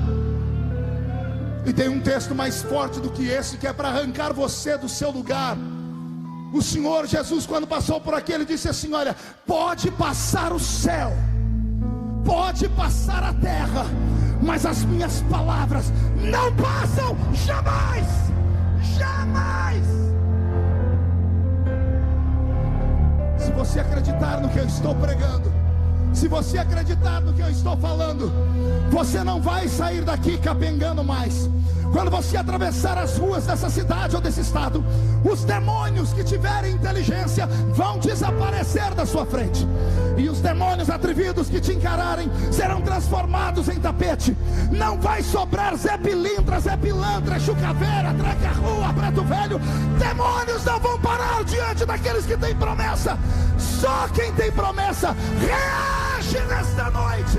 E tem um texto mais forte do que esse, que é para arrancar você do seu lugar. O Senhor Jesus, quando passou por aqui, Ele disse assim: olha, pode passar o céu, pode passar a terra, mas as minhas palavras não passam jamais. Jamais. Se você acreditar no que eu estou pregando, se você acreditar no que eu estou falando, você não vai sair daqui capengando mais. Quando você atravessar as ruas dessa cidade ou desse estado, os demônios que tiverem inteligência vão desaparecer da sua frente, e os demônios atrevidos que te encararem serão transformados em tapete. Não vai sobrar Zé Pilintra, Zé Pilantra, Chucaveira, Tranca-Rua, Preto Velho. Demônios não vão parar diante daqueles que têm promessa. Só quem tem promessa reage nesta noite.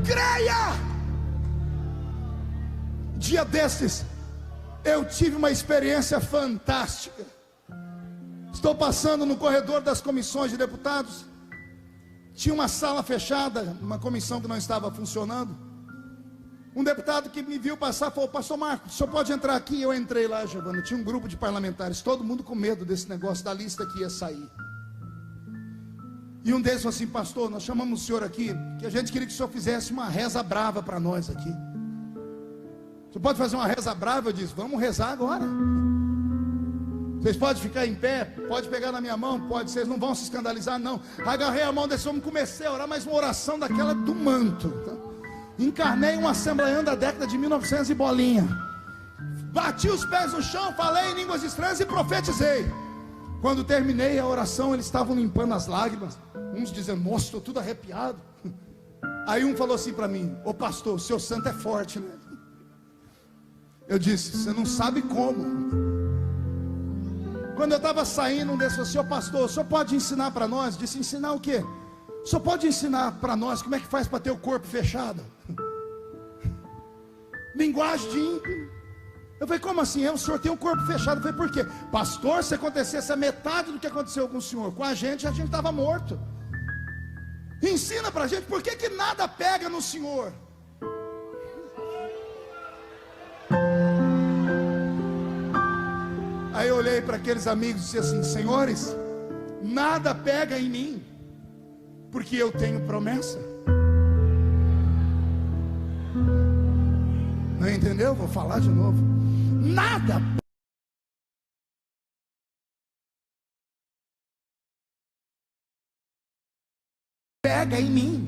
Creia. Dia desses eu tive uma experiência fantástica. Estou passando no corredor das comissões de deputados. Tinha uma sala fechada, uma comissão que não estava funcionando. Um deputado que me viu passar falou: pastor Marcos, o senhor pode entrar aqui? Eu entrei lá, Giovana. Tinha um grupo de parlamentares, todo mundo com medo desse negócio, da lista que ia sair. E um deles falou assim: pastor, nós chamamos o senhor aqui, que a gente queria que o senhor fizesse uma reza brava para nós aqui. O senhor pode fazer uma reza brava? Eu disse: vamos rezar agora. Vocês podem ficar em pé, pode pegar na minha mão, pode, vocês não vão se escandalizar não. Agarrei a mão desse homem, comecei a orar, mas uma oração daquela do manto. Encarnei uma assembleia da década de 1900 e bolinha. Bati os pés no chão, falei em línguas estranhas e profetizei. Quando terminei a oração, eles estavam limpando as lágrimas, uns dizendo: nossa, estou tudo arrepiado. Aí um falou assim para mim: ô pastor, o seu santo é forte, né? Eu disse: você não sabe como. Quando eu estava saindo, um desses falou assim: ô pastor, o senhor pode ensinar para nós? Eu disse: ensinar o quê? O senhor pode ensinar para nós como é que faz para ter o corpo fechado? Linguagem de ímpio. Eu falei: como assim? O senhor tem um corpo fechado? Eu falei: por quê? Pastor, se acontecesse a metade do que aconteceu com o senhor, com a gente estava morto. Ensina para a gente por que nada pega no senhor. Aí eu olhei para aqueles amigos e disse assim: senhores, nada pega em mim, porque eu tenho promessa. Não entendeu? Vou falar de novo. Nada pega em mim.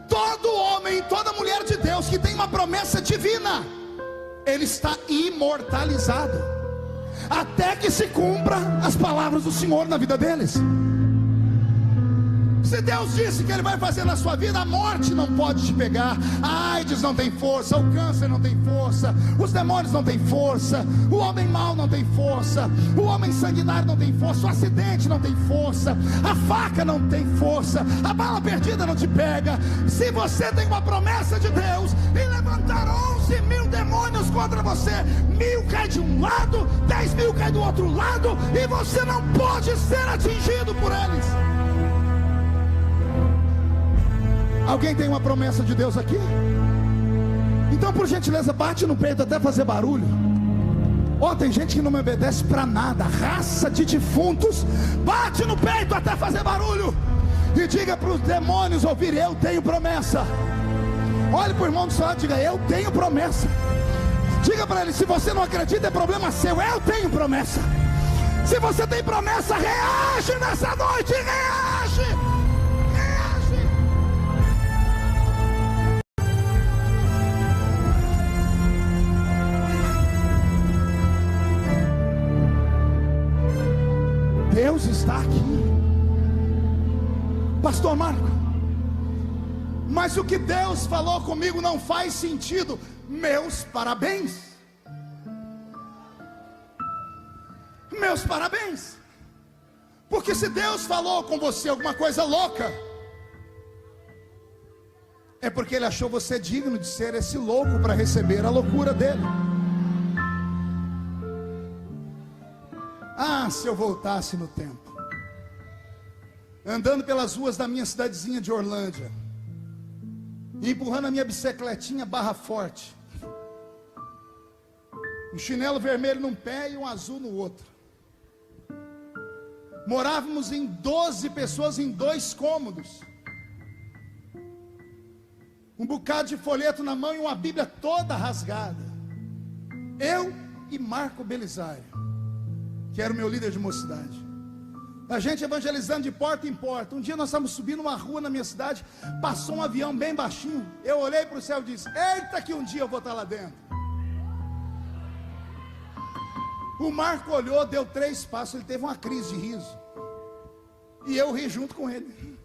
Todo homem, toda mulher de Deus que tem uma promessa divina, ele está imortalizado até que se cumpra as palavras do Senhor na vida deles. Se Deus disse que Ele vai fazer na sua vida, a morte não pode te pegar, a AIDS não tem força, o câncer não tem força, os demônios não têm força, o homem mau não tem força, o homem sanguinário não tem força, o acidente não tem força, a faca não tem força, a bala perdida não te pega. Se você tem uma promessa de Deus em levantar 11 mil demônios contra você, 1000 cai de um lado, 10.000 cai do outro lado, e você não pode ser atingido por eles. Alguém tem uma promessa de Deus aqui? Então, por gentileza, bate no peito até fazer barulho. Tem gente que não me obedece para nada, raça de defuntos. Bate no peito até fazer barulho e diga para os demônios ouvir: eu tenho promessa. Olhe para o irmão do seu lado e diga: eu tenho promessa. Diga para ele: se você não acredita, é problema seu, eu tenho promessa. Se você tem promessa, reage nessa noite, reage. Deus está aqui. Pastor Marco, mas o que Deus falou comigo não faz sentido. Meus parabéns. Meus parabéns. Porque se Deus falou com você alguma coisa louca, é porque Ele achou você digno de ser esse louco para receber a loucura dele. Se eu voltasse no tempo, andando pelas ruas da minha cidadezinha de Orlândia, empurrando a minha bicicletinha barra forte, um chinelo vermelho num pé e um azul no outro. Morávamos em 12 pessoas em 2 cômodos, um bocado de folheto na mão e uma Bíblia toda rasgada. Eu e Marco Belisário, que era o meu líder de mocidade, a gente evangelizando de porta em porta. Um dia nós estávamos subindo uma rua na minha cidade, passou um avião bem baixinho. Eu olhei para o céu e disse: eita, que um dia eu vou estar lá dentro. O Marco olhou, deu 3 passos, ele teve uma crise de riso, e eu ri junto com ele.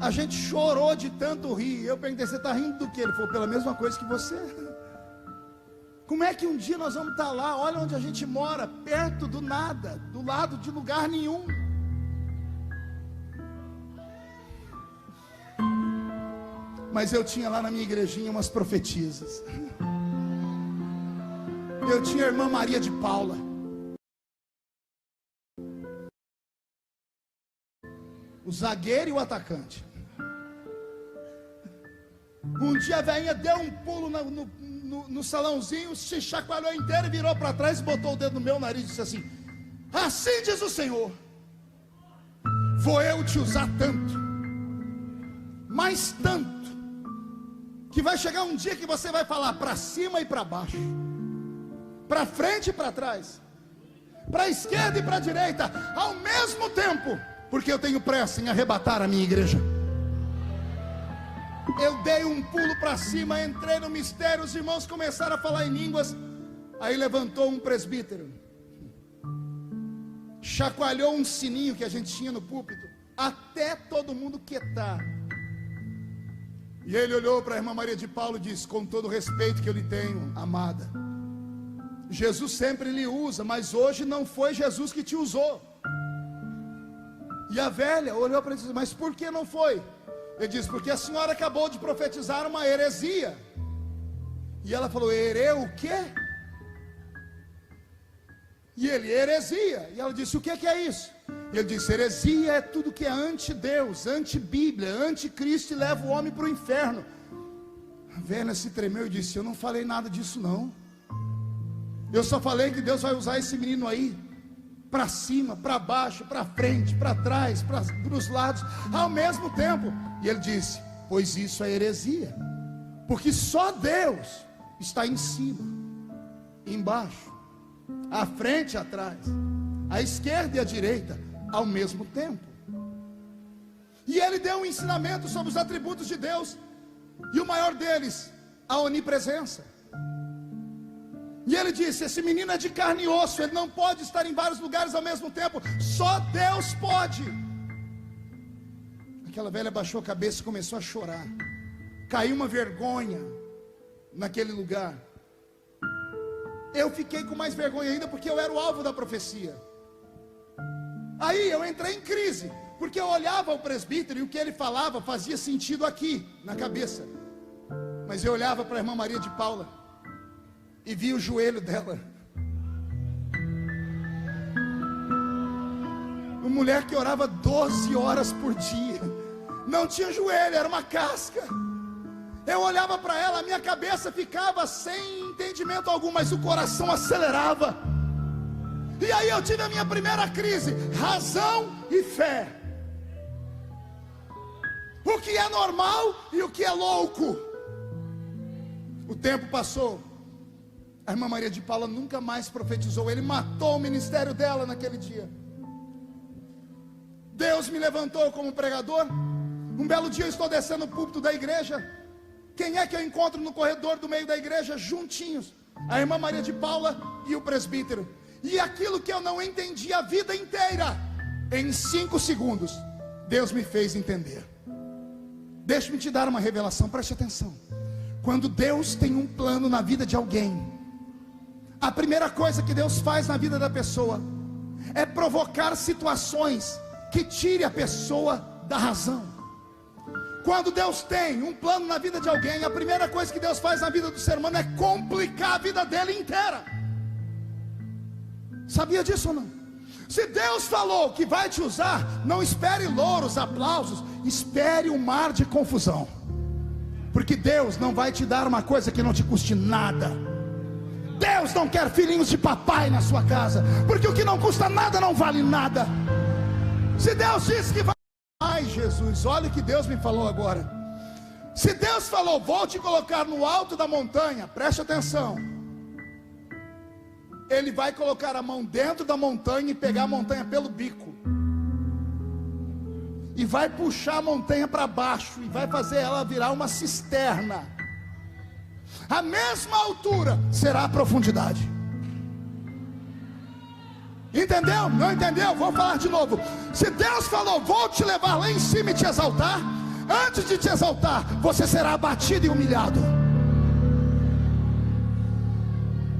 A gente chorou de tanto rir. Eu perguntei: você está rindo do que? Ele falou: pela mesma coisa que você. Como é que um dia nós vamos estar lá? Olha onde a gente mora, perto do nada, do lado de lugar nenhum. Mas eu tinha lá na minha igrejinha umas profetisas. Eu tinha a irmã Maria de Paula, o zagueiro e o atacante. Um dia a velhinha deu um pulo no salãozinho, se chacoalhou inteiro e virou para trás, botou o dedo no meu nariz e disse assim: assim diz o Senhor, vou eu te usar tanto, mas tanto, que vai chegar um dia que você vai falar para cima e para baixo, para frente e para trás, para a esquerda e para a direita, ao mesmo tempo, porque eu tenho pressa em arrebatar a minha igreja. Eu dei um pulo para cima, entrei no mistério, os irmãos começaram a falar em línguas. Aí levantou um presbítero, chacoalhou um sininho que a gente tinha no púlpito, até todo mundo quietar. E ele olhou para a irmã Maria de Paulo e disse: com todo o respeito que eu lhe tenho, amada, Jesus sempre lhe usa, mas hoje não foi Jesus que te usou. E a velha olhou para ele e disse: mas por que não foi? Ele disse: porque a senhora acabou de profetizar uma heresia. E ela falou: o quê? E ele: heresia. E ela disse: o que é isso? E ele disse: heresia é tudo que é anti-Deus, anti-Bíblia, anti-Cristo, e leva o homem para o inferno. A velha se tremeu e disse: eu não falei nada disso não. Eu só falei que Deus vai usar esse menino aí para cima, para baixo, para frente, para trás, para os lados, ao mesmo tempo. E ele disse: pois isso é heresia, porque só Deus está em cima, embaixo, à frente e atrás, à esquerda e à direita, ao mesmo tempo. E ele deu um ensinamento sobre os atributos de Deus, e o maior deles, a onipresença. E ele disse: esse menino é de carne e osso, ele não pode estar em vários lugares ao mesmo tempo, só Deus pode. Aquela velha baixou a cabeça e começou a chorar. Caiu uma vergonha naquele lugar. Eu fiquei com mais vergonha ainda, porque eu era o alvo da profecia. Aí eu entrei em crise, porque eu olhava o presbítero e o que ele falava fazia sentido aqui na cabeça, mas eu olhava para a irmã Maria de Paula e vi o joelho dela. Uma mulher que orava 12 horas por dia, não tinha joelho, era uma casca. Eu olhava para ela, a minha cabeça ficava sem entendimento algum, mas o coração acelerava. E aí eu tive a minha primeira crise: razão e fé. O que é normal e o que é louco. O tempo passou. A irmã Maria de Paula nunca mais profetizou. Ele matou o ministério dela naquele dia. Deus me levantou como pregador. Um belo dia eu estou descendo o púlpito da igreja. Quem é que eu encontro no corredor do meio da igreja? Juntinhos, a irmã Maria de Paula e o presbítero. E aquilo que eu não entendi a vida inteira, em 5 segundos, Deus me fez entender. Deixa-me te dar uma revelação, preste atenção. Quando Deus tem um plano na vida de alguém, a primeira coisa que Deus faz na vida da pessoa é provocar situações que tire a pessoa da razão. Quando Deus tem um plano na vida de alguém, a primeira coisa que Deus faz na vida do ser humano é complicar a vida dele inteira. Sabia disso ou não? Se Deus falou que vai te usar, não espere louros, aplausos, espere um mar de confusão. Porque Deus não vai te dar uma coisa que não te custe nada. Deus não quer filhinhos de papai na sua casa, porque o que não custa nada não vale nada. Se Deus disse que vai... Ai Jesus, olha o que Deus me falou agora. Se Deus falou, vou te colocar no alto da montanha, preste atenção. Ele vai colocar a mão dentro da montanha e pegar a montanha pelo bico. E vai puxar a montanha para baixo e vai fazer ela virar uma cisterna. A mesma altura será a profundidade. Entendeu? Não entendeu? Vou falar de novo. Se Deus falou, vou te levar lá em cima e te exaltar, antes de te exaltar, você será abatido e humilhado.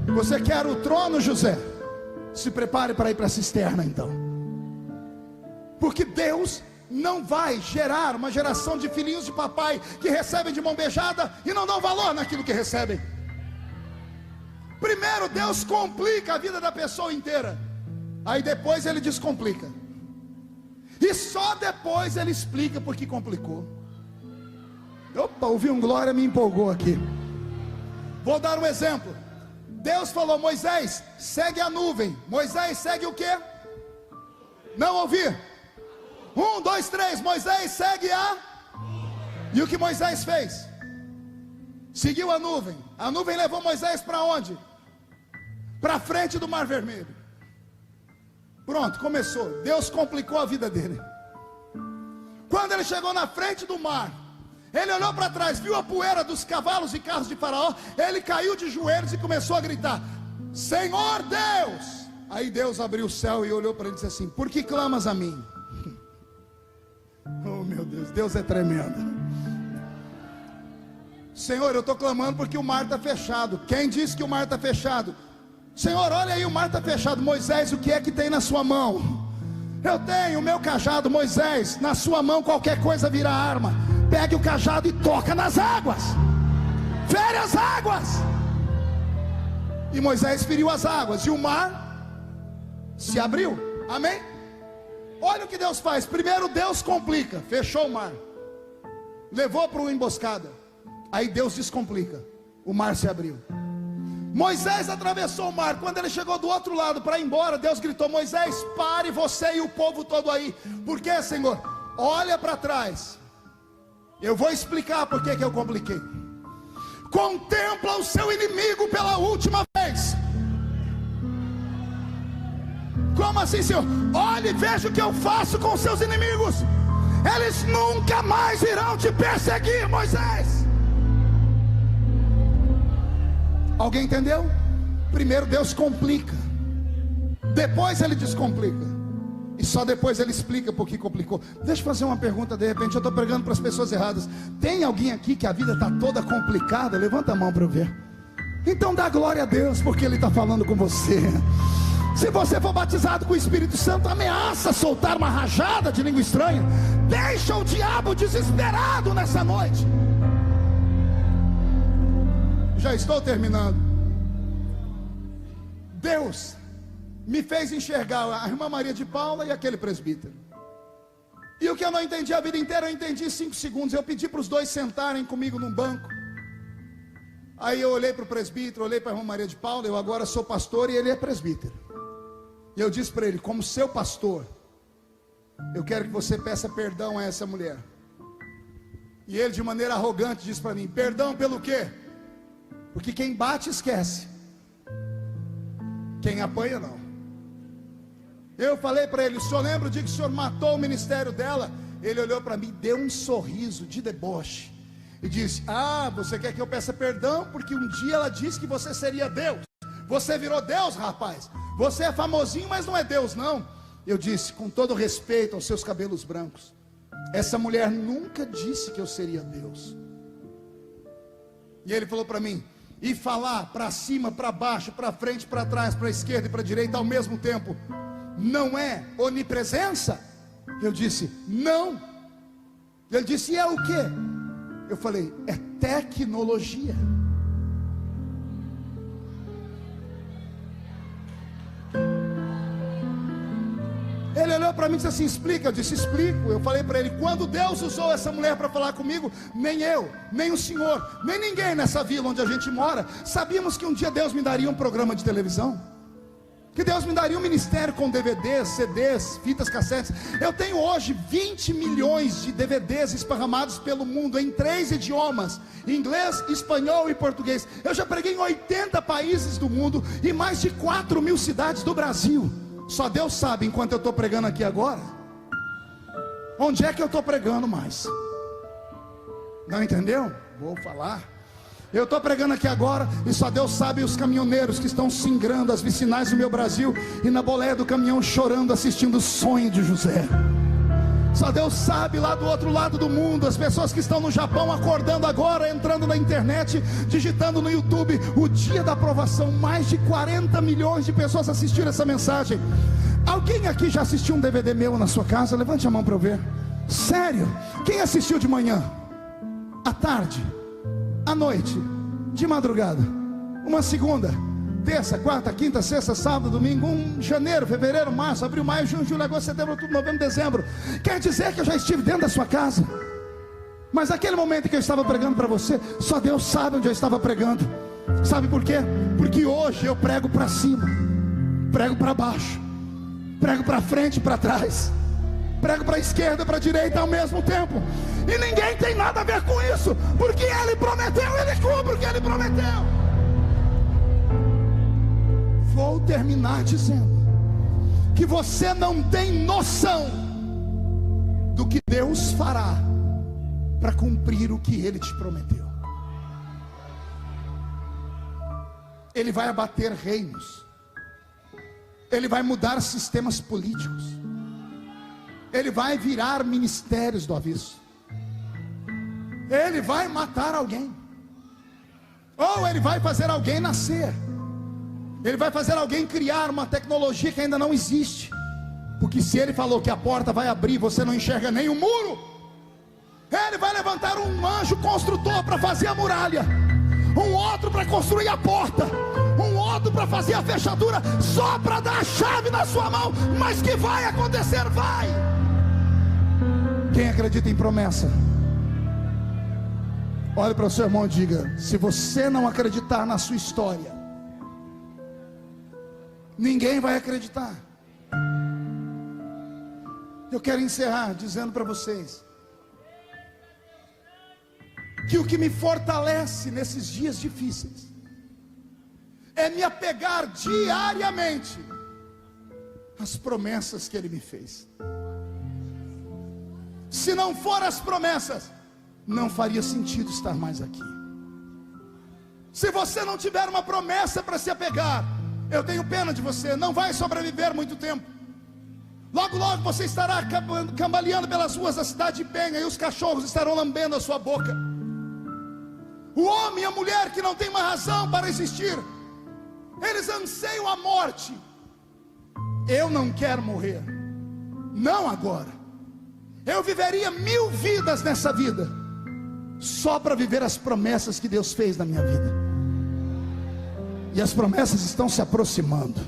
Você quer o trono, José? Se prepare para ir para a cisterna então. Porque Deus não vai gerar uma geração de filhinhos de papai que recebem de mão beijada e não dão valor naquilo que recebem. Primeiro Deus complica a vida da pessoa inteira, aí depois ele descomplica. E só depois ele explica por que complicou. Opa, ouvi um glória, me empolgou aqui. Vou dar um exemplo. Deus falou, Moisés, segue a nuvem. Moisés segue o quê? Não ouvi. 1, 2, 3, Moisés segue a... E o que Moisés fez? Seguiu a nuvem. A nuvem levou Moisés para onde? Para frente do Mar Vermelho. Pronto, começou. Deus complicou a vida dele. Quando ele chegou na frente do mar, ele olhou para trás, viu a poeira dos cavalos e carros de Faraó. Ele caiu de joelhos e começou a gritar, Senhor Deus. Aí Deus abriu o céu e olhou para ele e disse assim, por que clamas a mim? Oh meu Deus, Deus é tremendo. Senhor, eu estou clamando porque o mar está fechado. Quem disse que o mar está fechado? Senhor, olha aí, o mar está fechado. Moisés, o que é que tem na sua mão? Eu tenho o meu cajado. Moisés, na sua mão qualquer coisa vira arma. Pegue o cajado e toca nas águas. Fere as águas. E Moisés feriu as águas e o mar se abriu. Amém? Olha o que Deus faz. Primeiro Deus complica, fechou o mar, levou para uma emboscada. Aí Deus descomplica, o mar se abriu. Moisés atravessou o mar. Quando ele chegou do outro lado para ir embora, Deus gritou, Moisés, pare você e o povo todo aí. Por quê, Senhor? Olha para trás. Eu vou explicar por que eu compliquei. Contempla o seu inimigo pela última vez. Como assim, Senhor? Olhe e veja o que eu faço com os seus inimigos. Eles nunca mais irão te perseguir, Moisés. Alguém entendeu? Primeiro Deus complica, depois ele descomplica, e só depois ele explica por que complicou. Deixa eu fazer uma pergunta, de repente eu estou pregando para as pessoas erradas. Tem alguém aqui que a vida está toda complicada? Levanta a mão para eu ver. Então dá glória a Deus, porque Ele está falando com você. Se você for batizado com o Espírito Santo, ameaça soltar uma rajada de língua estranha. Deixa o diabo desesperado nessa noite. Já estou terminando. Deus me fez enxergar a irmã Maria de Paula e aquele presbítero. E o que eu não entendi a vida inteira, eu entendi em 5 segundos. Eu pedi para os dois sentarem comigo num banco. Aí eu olhei para o presbítero, olhei para a irmã Maria de Paula. Eu agora sou pastor e ele é presbítero. E eu disse para ele: como seu pastor, eu quero que você peça perdão a essa mulher. E ele, de maneira arrogante, disse para mim: perdão pelo quê? Porque quem bate esquece, quem apanha não. Eu falei para ele: o senhor lembra o dia que o senhor matou o ministério dela? Ele olhou para mim, deu um sorriso de deboche e disse: ah, você quer que eu peça perdão porque um dia ela disse que você seria Deus. Você virou Deus, rapaz. Você é famosinho, mas não é Deus não. Eu disse, com todo respeito aos seus cabelos brancos, essa mulher nunca disse que eu seria Deus. E ele falou para mim: e falar para cima, para baixo, para frente, para trás, para esquerda e para direita ao mesmo tempo não é onipresença? Eu disse: não. Ele disse: e é o quê? Eu falei: é tecnologia. Ele olhou para mim e disse assim: explica. Eu disse: explico. Eu falei para ele: quando Deus usou essa mulher para falar comigo, nem eu, nem o senhor, nem ninguém nessa vila onde a gente mora sabíamos que um dia Deus me daria um programa de televisão, que Deus me daria um ministério com DVDs, CDs, fitas cassetes. Eu tenho hoje 20 milhões de DVDs esparramados pelo mundo em 3 idiomas: inglês, espanhol e português. Eu já preguei em 80 países do mundo e mais de 4.000 cidades do Brasil. Só Deus sabe, enquanto eu estou pregando aqui agora, onde é que eu estou pregando mais. Não entendeu? Vou falar. Eu estou pregando aqui agora e só Deus sabe os caminhoneiros que estão singrando as vicinais do meu Brasil e na boleia do caminhão chorando, assistindo o sonho de José. Só Deus sabe lá do outro lado do mundo as pessoas que estão no Japão acordando agora, entrando na internet, digitando no YouTube o dia da aprovação. Mais de 40 milhões de pessoas assistiram essa mensagem. Alguém aqui já assistiu um DVD meu na sua casa? Levante a mão para eu ver. Sério? Quem assistiu de manhã? À tarde? À noite? De madrugada? Uma segunda? Terça, quarta, quinta, sexta, sábado, domingo, janeiro, fevereiro, março, abril, maio, junho, julho, agosto, setembro, outubro, novembro, dezembro. Quer dizer que eu já estive dentro da sua casa. Mas naquele momento que eu estava pregando para você, só Deus sabe onde eu estava pregando. Sabe por quê? Porque hoje eu prego para cima, prego para baixo, prego para frente e para trás, prego para a esquerda e para a direita ao mesmo tempo. E ninguém tem nada a ver com isso, porque Ele prometeu, Ele cumpre o que Ele prometeu. Vou terminar dizendo que você não tem noção do que Deus fará para cumprir o que Ele te prometeu. Ele vai abater reinos, Ele vai mudar sistemas políticos, Ele vai virar ministérios do avesso, Ele vai matar alguém, ou Ele vai fazer alguém nascer. Ele vai fazer alguém criar uma tecnologia que ainda não existe. Porque se Ele falou que a porta vai abrir, você não enxerga nem o muro, Ele vai levantar um anjo construtor para fazer a muralha, um outro para construir a porta, um outro para fazer a fechadura, só para dar a chave na sua mão. Mas que vai acontecer, vai. Quem acredita em promessa, olhe para o seu irmão e diga: se você não acreditar na sua história, ninguém vai acreditar. Eu quero encerrar dizendo para vocês que o que me fortalece nesses dias difíceis é me apegar diariamente às promessas que Ele me fez. Se não for as promessas, não faria sentido estar mais aqui. Se você não tiver uma promessa para se apegar, eu tenho pena de você, não vai sobreviver muito tempo. Logo, logo você estará cambaleando pelas ruas da cidade de Penha, e os cachorros estarão lambendo a sua boca. O homem e a mulher que não tem uma razão para existir, eles anseiam a morte. Eu não quero morrer, não agora. Eu viveria 1000 vidas nessa vida, só para viver as promessas que Deus fez na minha vida. e as promessas estão se aproximando.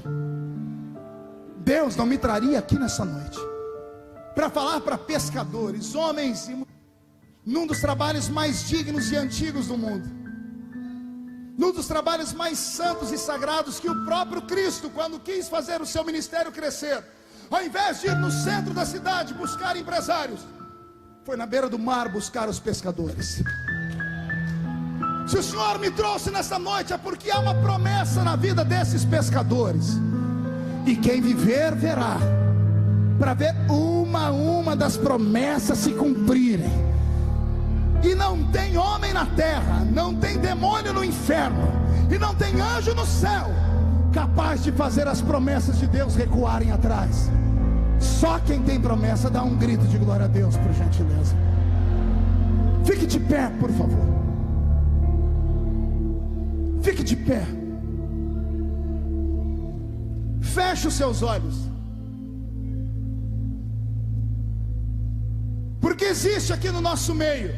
Deus não me traria aqui nessa noite para falar para pescadores, homens e mulheres, num dos trabalhos mais dignos e antigos do mundo, num dos trabalhos mais santos e sagrados que o próprio Cristo, quando quis fazer o seu ministério crescer, ao invés de ir no centro da cidade buscar empresários, foi na beira do mar buscar os pescadores. Se o Senhor me trouxe nessa noite, é porque há uma promessa na vida desses pescadores, e quem viver verá, para ver uma a uma das promessas se cumprirem. E não tem homem na terra, não tem demônio no inferno, e não tem anjo no céu capaz de fazer as promessas de Deus recuarem atrás. Só quem tem promessa dá um grito de glória a Deus, por gentileza. Fique de pé, por favor. Fique de pé. Feche os seus olhos. Porque existe aqui no nosso meio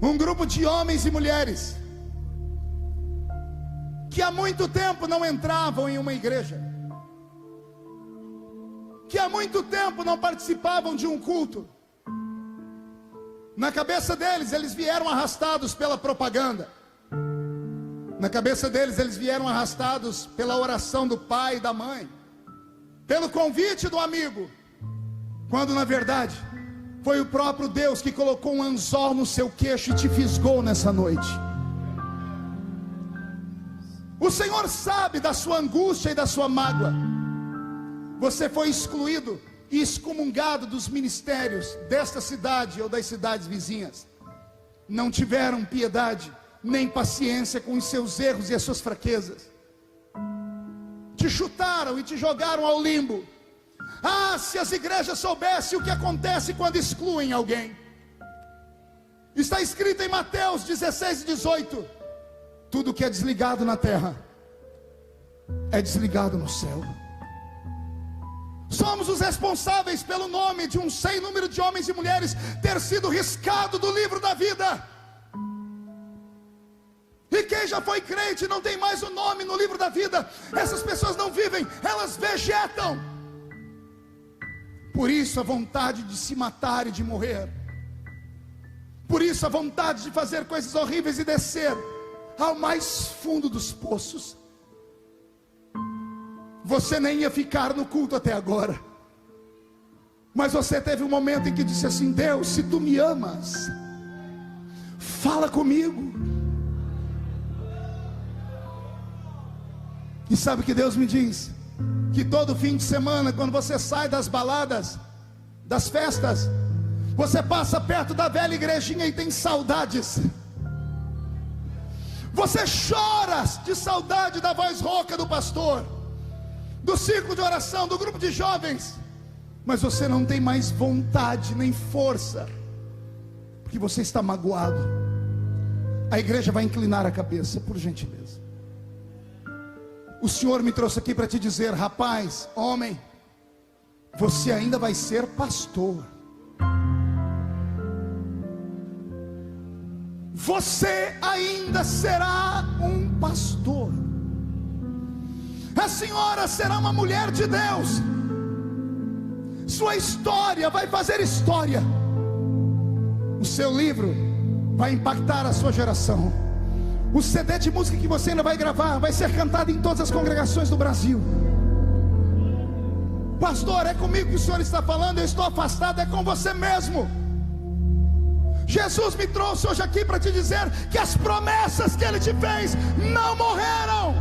um grupo de homens e mulheres que há muito tempo não entravam em uma igreja, que há muito tempo não participavam de um culto. Na cabeça deles, eles vieram arrastados pela propaganda. Na cabeça deles, eles vieram arrastados pela oração do pai e da mãe, pelo convite do amigo, quando na verdade foi o próprio Deus que colocou um anzol no seu queixo e te fisgou nessa noite. O Senhor sabe da sua angústia e da sua mágoa. Você foi excluído e excomungado dos ministérios desta cidade ou das cidades vizinhas. Não tiveram piedade nem paciência com os seus erros e as suas fraquezas. Te chutaram e te jogaram ao limbo. Ah, se as igrejas soubessem o que acontece quando excluem alguém. Está escrito em Mateus 16 e 18: tudo que é desligado na terra é desligado no céu. Somos os responsáveis pelo nome de um sem número de homens e mulheres ter sido riscado do livro da vida. E quem já foi crente não tem mais o nome no livro da vida. Essas pessoas não vivem, elas vegetam. Por isso a vontade de se matar e de morrer. Por isso a vontade de fazer coisas horríveis e descer ao mais fundo dos poços. Você nem ia ficar no culto até agora, mas você teve um momento em que disse assim: Deus, se tu me amas, fala comigo. E sabe o que Deus me diz? Que todo fim de semana, quando você sai das baladas, das festas, você passa perto da velha igrejinha e tem saudades. Você chora de saudade da voz rouca do pastor, do círculo de oração, do grupo de jovens, mas você não tem mais vontade nem força, porque você está magoado. A igreja vai inclinar a cabeça, por gentileza. O Senhor me trouxe aqui para te dizer: rapaz, homem, você ainda vai ser pastor. Você ainda será um pastor. A senhora será uma mulher de Deus. Sua história vai fazer história. O seu livro vai impactar a sua geração. O CD de música que você ainda vai gravar vai ser cantado em todas as congregações do Brasil. Pastor, é comigo que o Senhor está falando? Eu estou afastado. É com você mesmo. Jesus me trouxe hoje aqui para te dizer que as promessas que Ele te fez não morreram.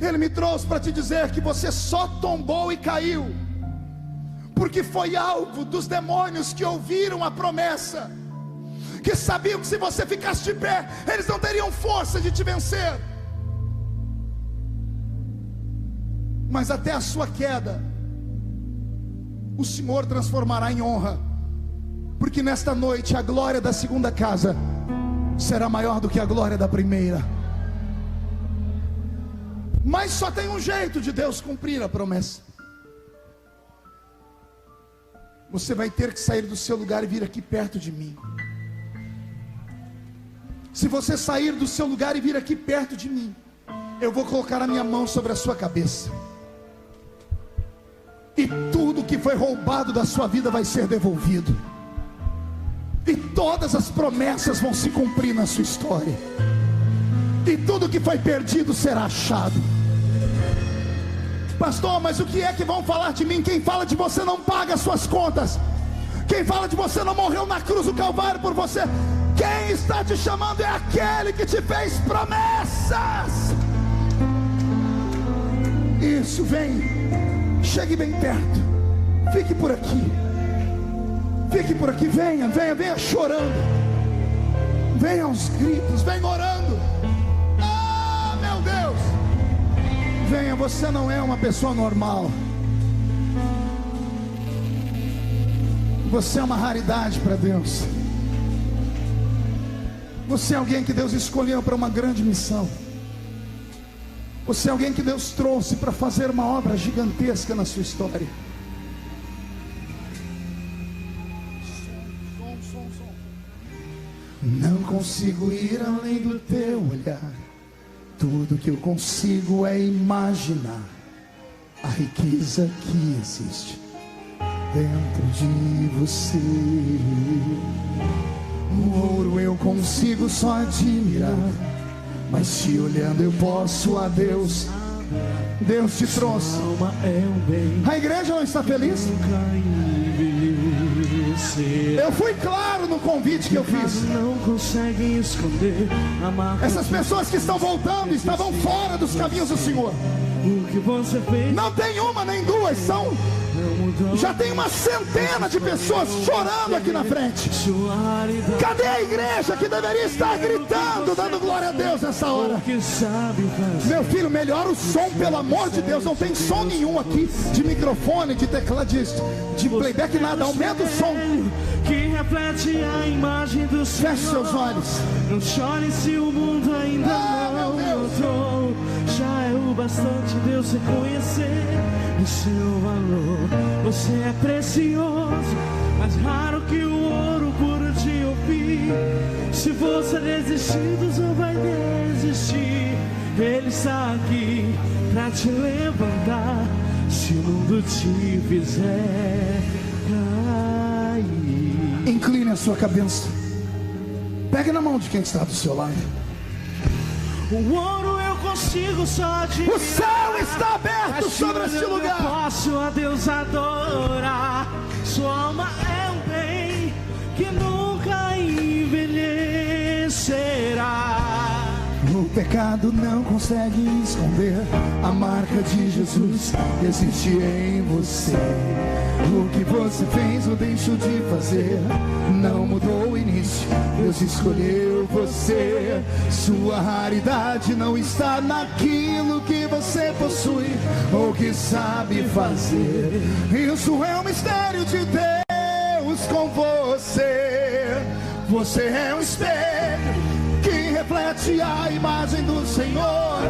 Ele me trouxe para te dizer que você só tombou e caiu porque foi alvo dos demônios que ouviram a promessa, que sabiam que se você ficasse de pé, eles não teriam força de te vencer. Mas até a sua queda, o Senhor transformará em honra, porque nesta noite a glória da segunda casa será maior do que a glória da primeira. Mas só tem um jeito de Deus cumprir a promessa. Você vai ter que sair do seu lugar e vir aqui perto de mim. Se você sair do seu lugar e vir aqui perto de mim, eu vou colocar a minha mão sobre a sua cabeça, e tudo que foi roubado da sua vida vai ser devolvido, e todas as promessas vão se cumprir na sua história, e tudo que foi perdido será achado. Pastor, mas o que é que vão falar de mim? Quem fala de você não paga as suas contas. Quem fala de você não morreu na cruz do Calvário por você. Quem está te chamando é aquele que te fez promessas. Isso, vem. Chegue bem perto. Fique por aqui. Fique por aqui, venha, venha, venha chorando. Venha aos gritos, venha orando. Ah, meu Deus. Venha, você não é uma pessoa normal. Você é uma raridade para Deus. Você é alguém que Deus escolheu para uma grande missão. Você é alguém que Deus trouxe para fazer uma obra gigantesca na sua história. Não consigo ir além do teu olhar. Tudo que eu consigo é imaginar a riqueza que existe dentro de você. O ouro eu consigo só admirar, mas te olhando eu posso a Deus. Deus te trouxe. A igreja não está feliz? Eu fui claro no convite que eu fiz. Não conseguem esconder. Essas pessoas que estão voltando estavam fora dos caminhos do Senhor. O que você fez? Não tem uma nem duas, são já tem uma centena de pessoas chorando aqui na frente. Cadê a igreja que deveria estar gritando, dando glória a Deus nessa hora? Meu filho, melhora o som, pelo amor de Deus. Não tem som nenhum aqui, de microfone, de teclado, de playback, nada. Aumenta o som. Que reflete a imagem do Senhor. Feche seus olhos. Não chore se o mundo ainda não notou. Já é o bastante Deus reconhecer o seu valor. Você é precioso, mais raro que o ouro puro de ouvir. Se você desistir, Deus não vai desistir. Ele está aqui pra te levantar. Se o mundo te fizer cair. Incline a sua cabeça. Pegue na mão de quem está do seu lado. O ouro eu consigo só de. O céu está aberto sobre este lugar. Eu posso a Deus adorar. Sua alma é um bem que nunca envelhecerá. O pecado não consegue esconder. A marca de Jesus existe em você. O que você fez ou deixou de fazer não mudou o início. Deus escolheu você. Sua raridade não está naquilo que você possui ou que sabe fazer. Isso é um mistério de Deus com você. Você é um espelho que reflete a imagem do Senhor.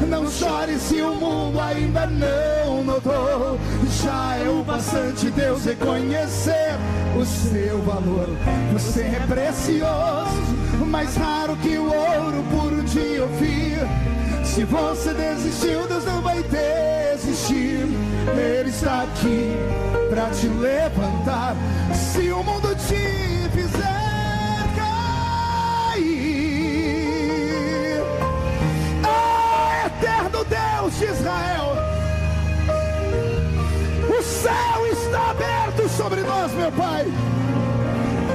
Não chore se o mundo ainda não notou. Já é o bastante Deus reconhecer o seu valor. Você é precioso, mais raro que o ouro puro de ouvir. Se você desistiu, Deus não vai desistir. Ele está aqui para te levantar. Se o mundo te fizer cair, eterno Deus de Israel, o céu está aberto sobre nós, meu Pai.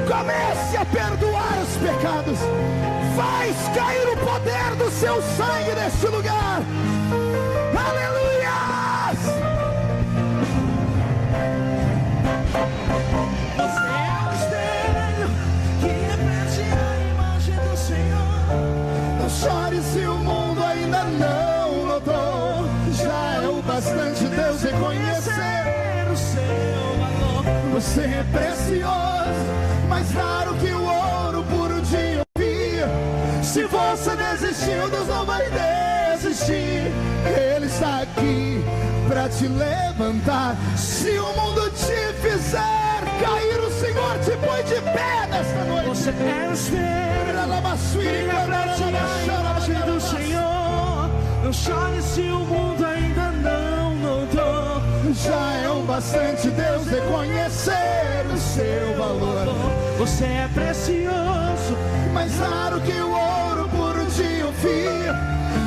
Comece a perdoar os pecados. Faz cair o poder do seu sangue neste lugar. Aleluia! Você é o espelho que reflete a imagem do Senhor. Não chore se o mundo ainda não notou. Já é o bastante Deus reconhecer o seu valor. Você é precioso, mais raro que o ouro puro de ouvir. Se você desistiu, Deus não vai desistir. Ele está aqui para te levantar. Se o mundo te fizer cair, o Senhor te põe de pé nesta noite. Você é o espelho bastante Deus reconhecer o seu valor. Você é precioso, mais raro que o ouro puro de Ofir.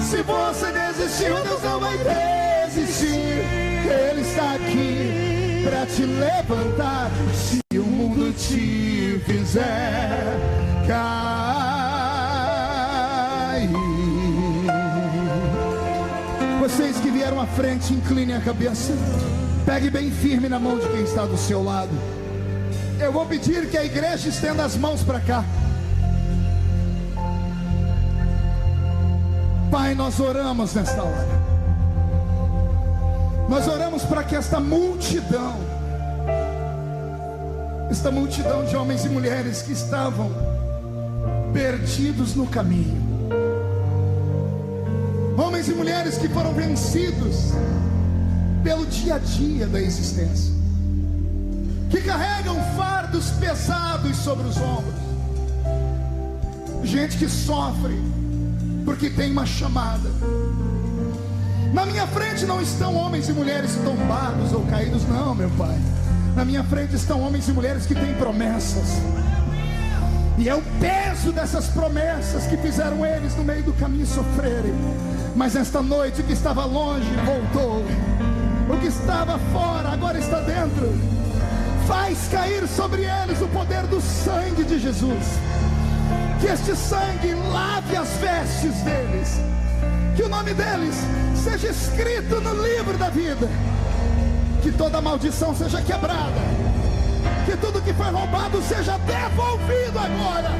Se você desistiu, Deus não vai desistir. Ele está aqui para te levantar. Se o mundo te fizer cair. Vocês que vieram à frente, inclinem a cabeça. Pegue bem firme na mão de quem está do seu lado. Eu vou pedir que a igreja estenda as mãos para cá. Pai, nós oramos nesta hora. Nós oramos para que esta multidão de homens e mulheres que estavam perdidos no caminho, homens e mulheres que foram vencidos pelo dia a dia da existência, que carregam fardos pesados sobre os ombros, gente que sofre porque tem uma chamada. Na minha frente não estão homens e mulheres tombados ou caídos, não, meu Pai. Na minha frente estão homens e mulheres que têm promessas, e é o peso dessas promessas que fizeram eles no meio do caminho sofrerem. Mas esta noite, o que estava longe voltou, o que estava fora agora está dentro. Faz cair sobre eles o poder do sangue de Jesus. Que este sangue lave as vestes deles, que o nome deles seja escrito no livro da vida, que toda maldição seja quebrada, que tudo que foi roubado seja devolvido agora.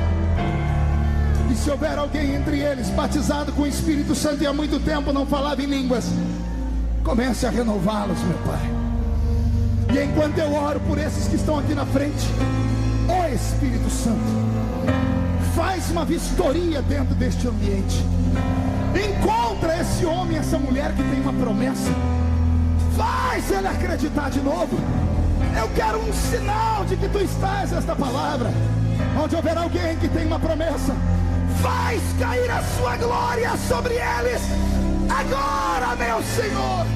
E se houver alguém entre eles batizado com o Espírito Santo e há muito tempo não falava em línguas, comece a renová-los, meu Pai. E enquanto eu oro por esses que estão aqui na frente, ó Espírito Santo, faz uma vistoria dentro deste ambiente. Encontra esse homem, essa mulher que tem uma promessa. Faz ele acreditar de novo. Eu quero um sinal de que tu estás nesta palavra. Onde houver alguém que tem uma promessa, faz cair a sua glória sobre eles agora, meu Senhor.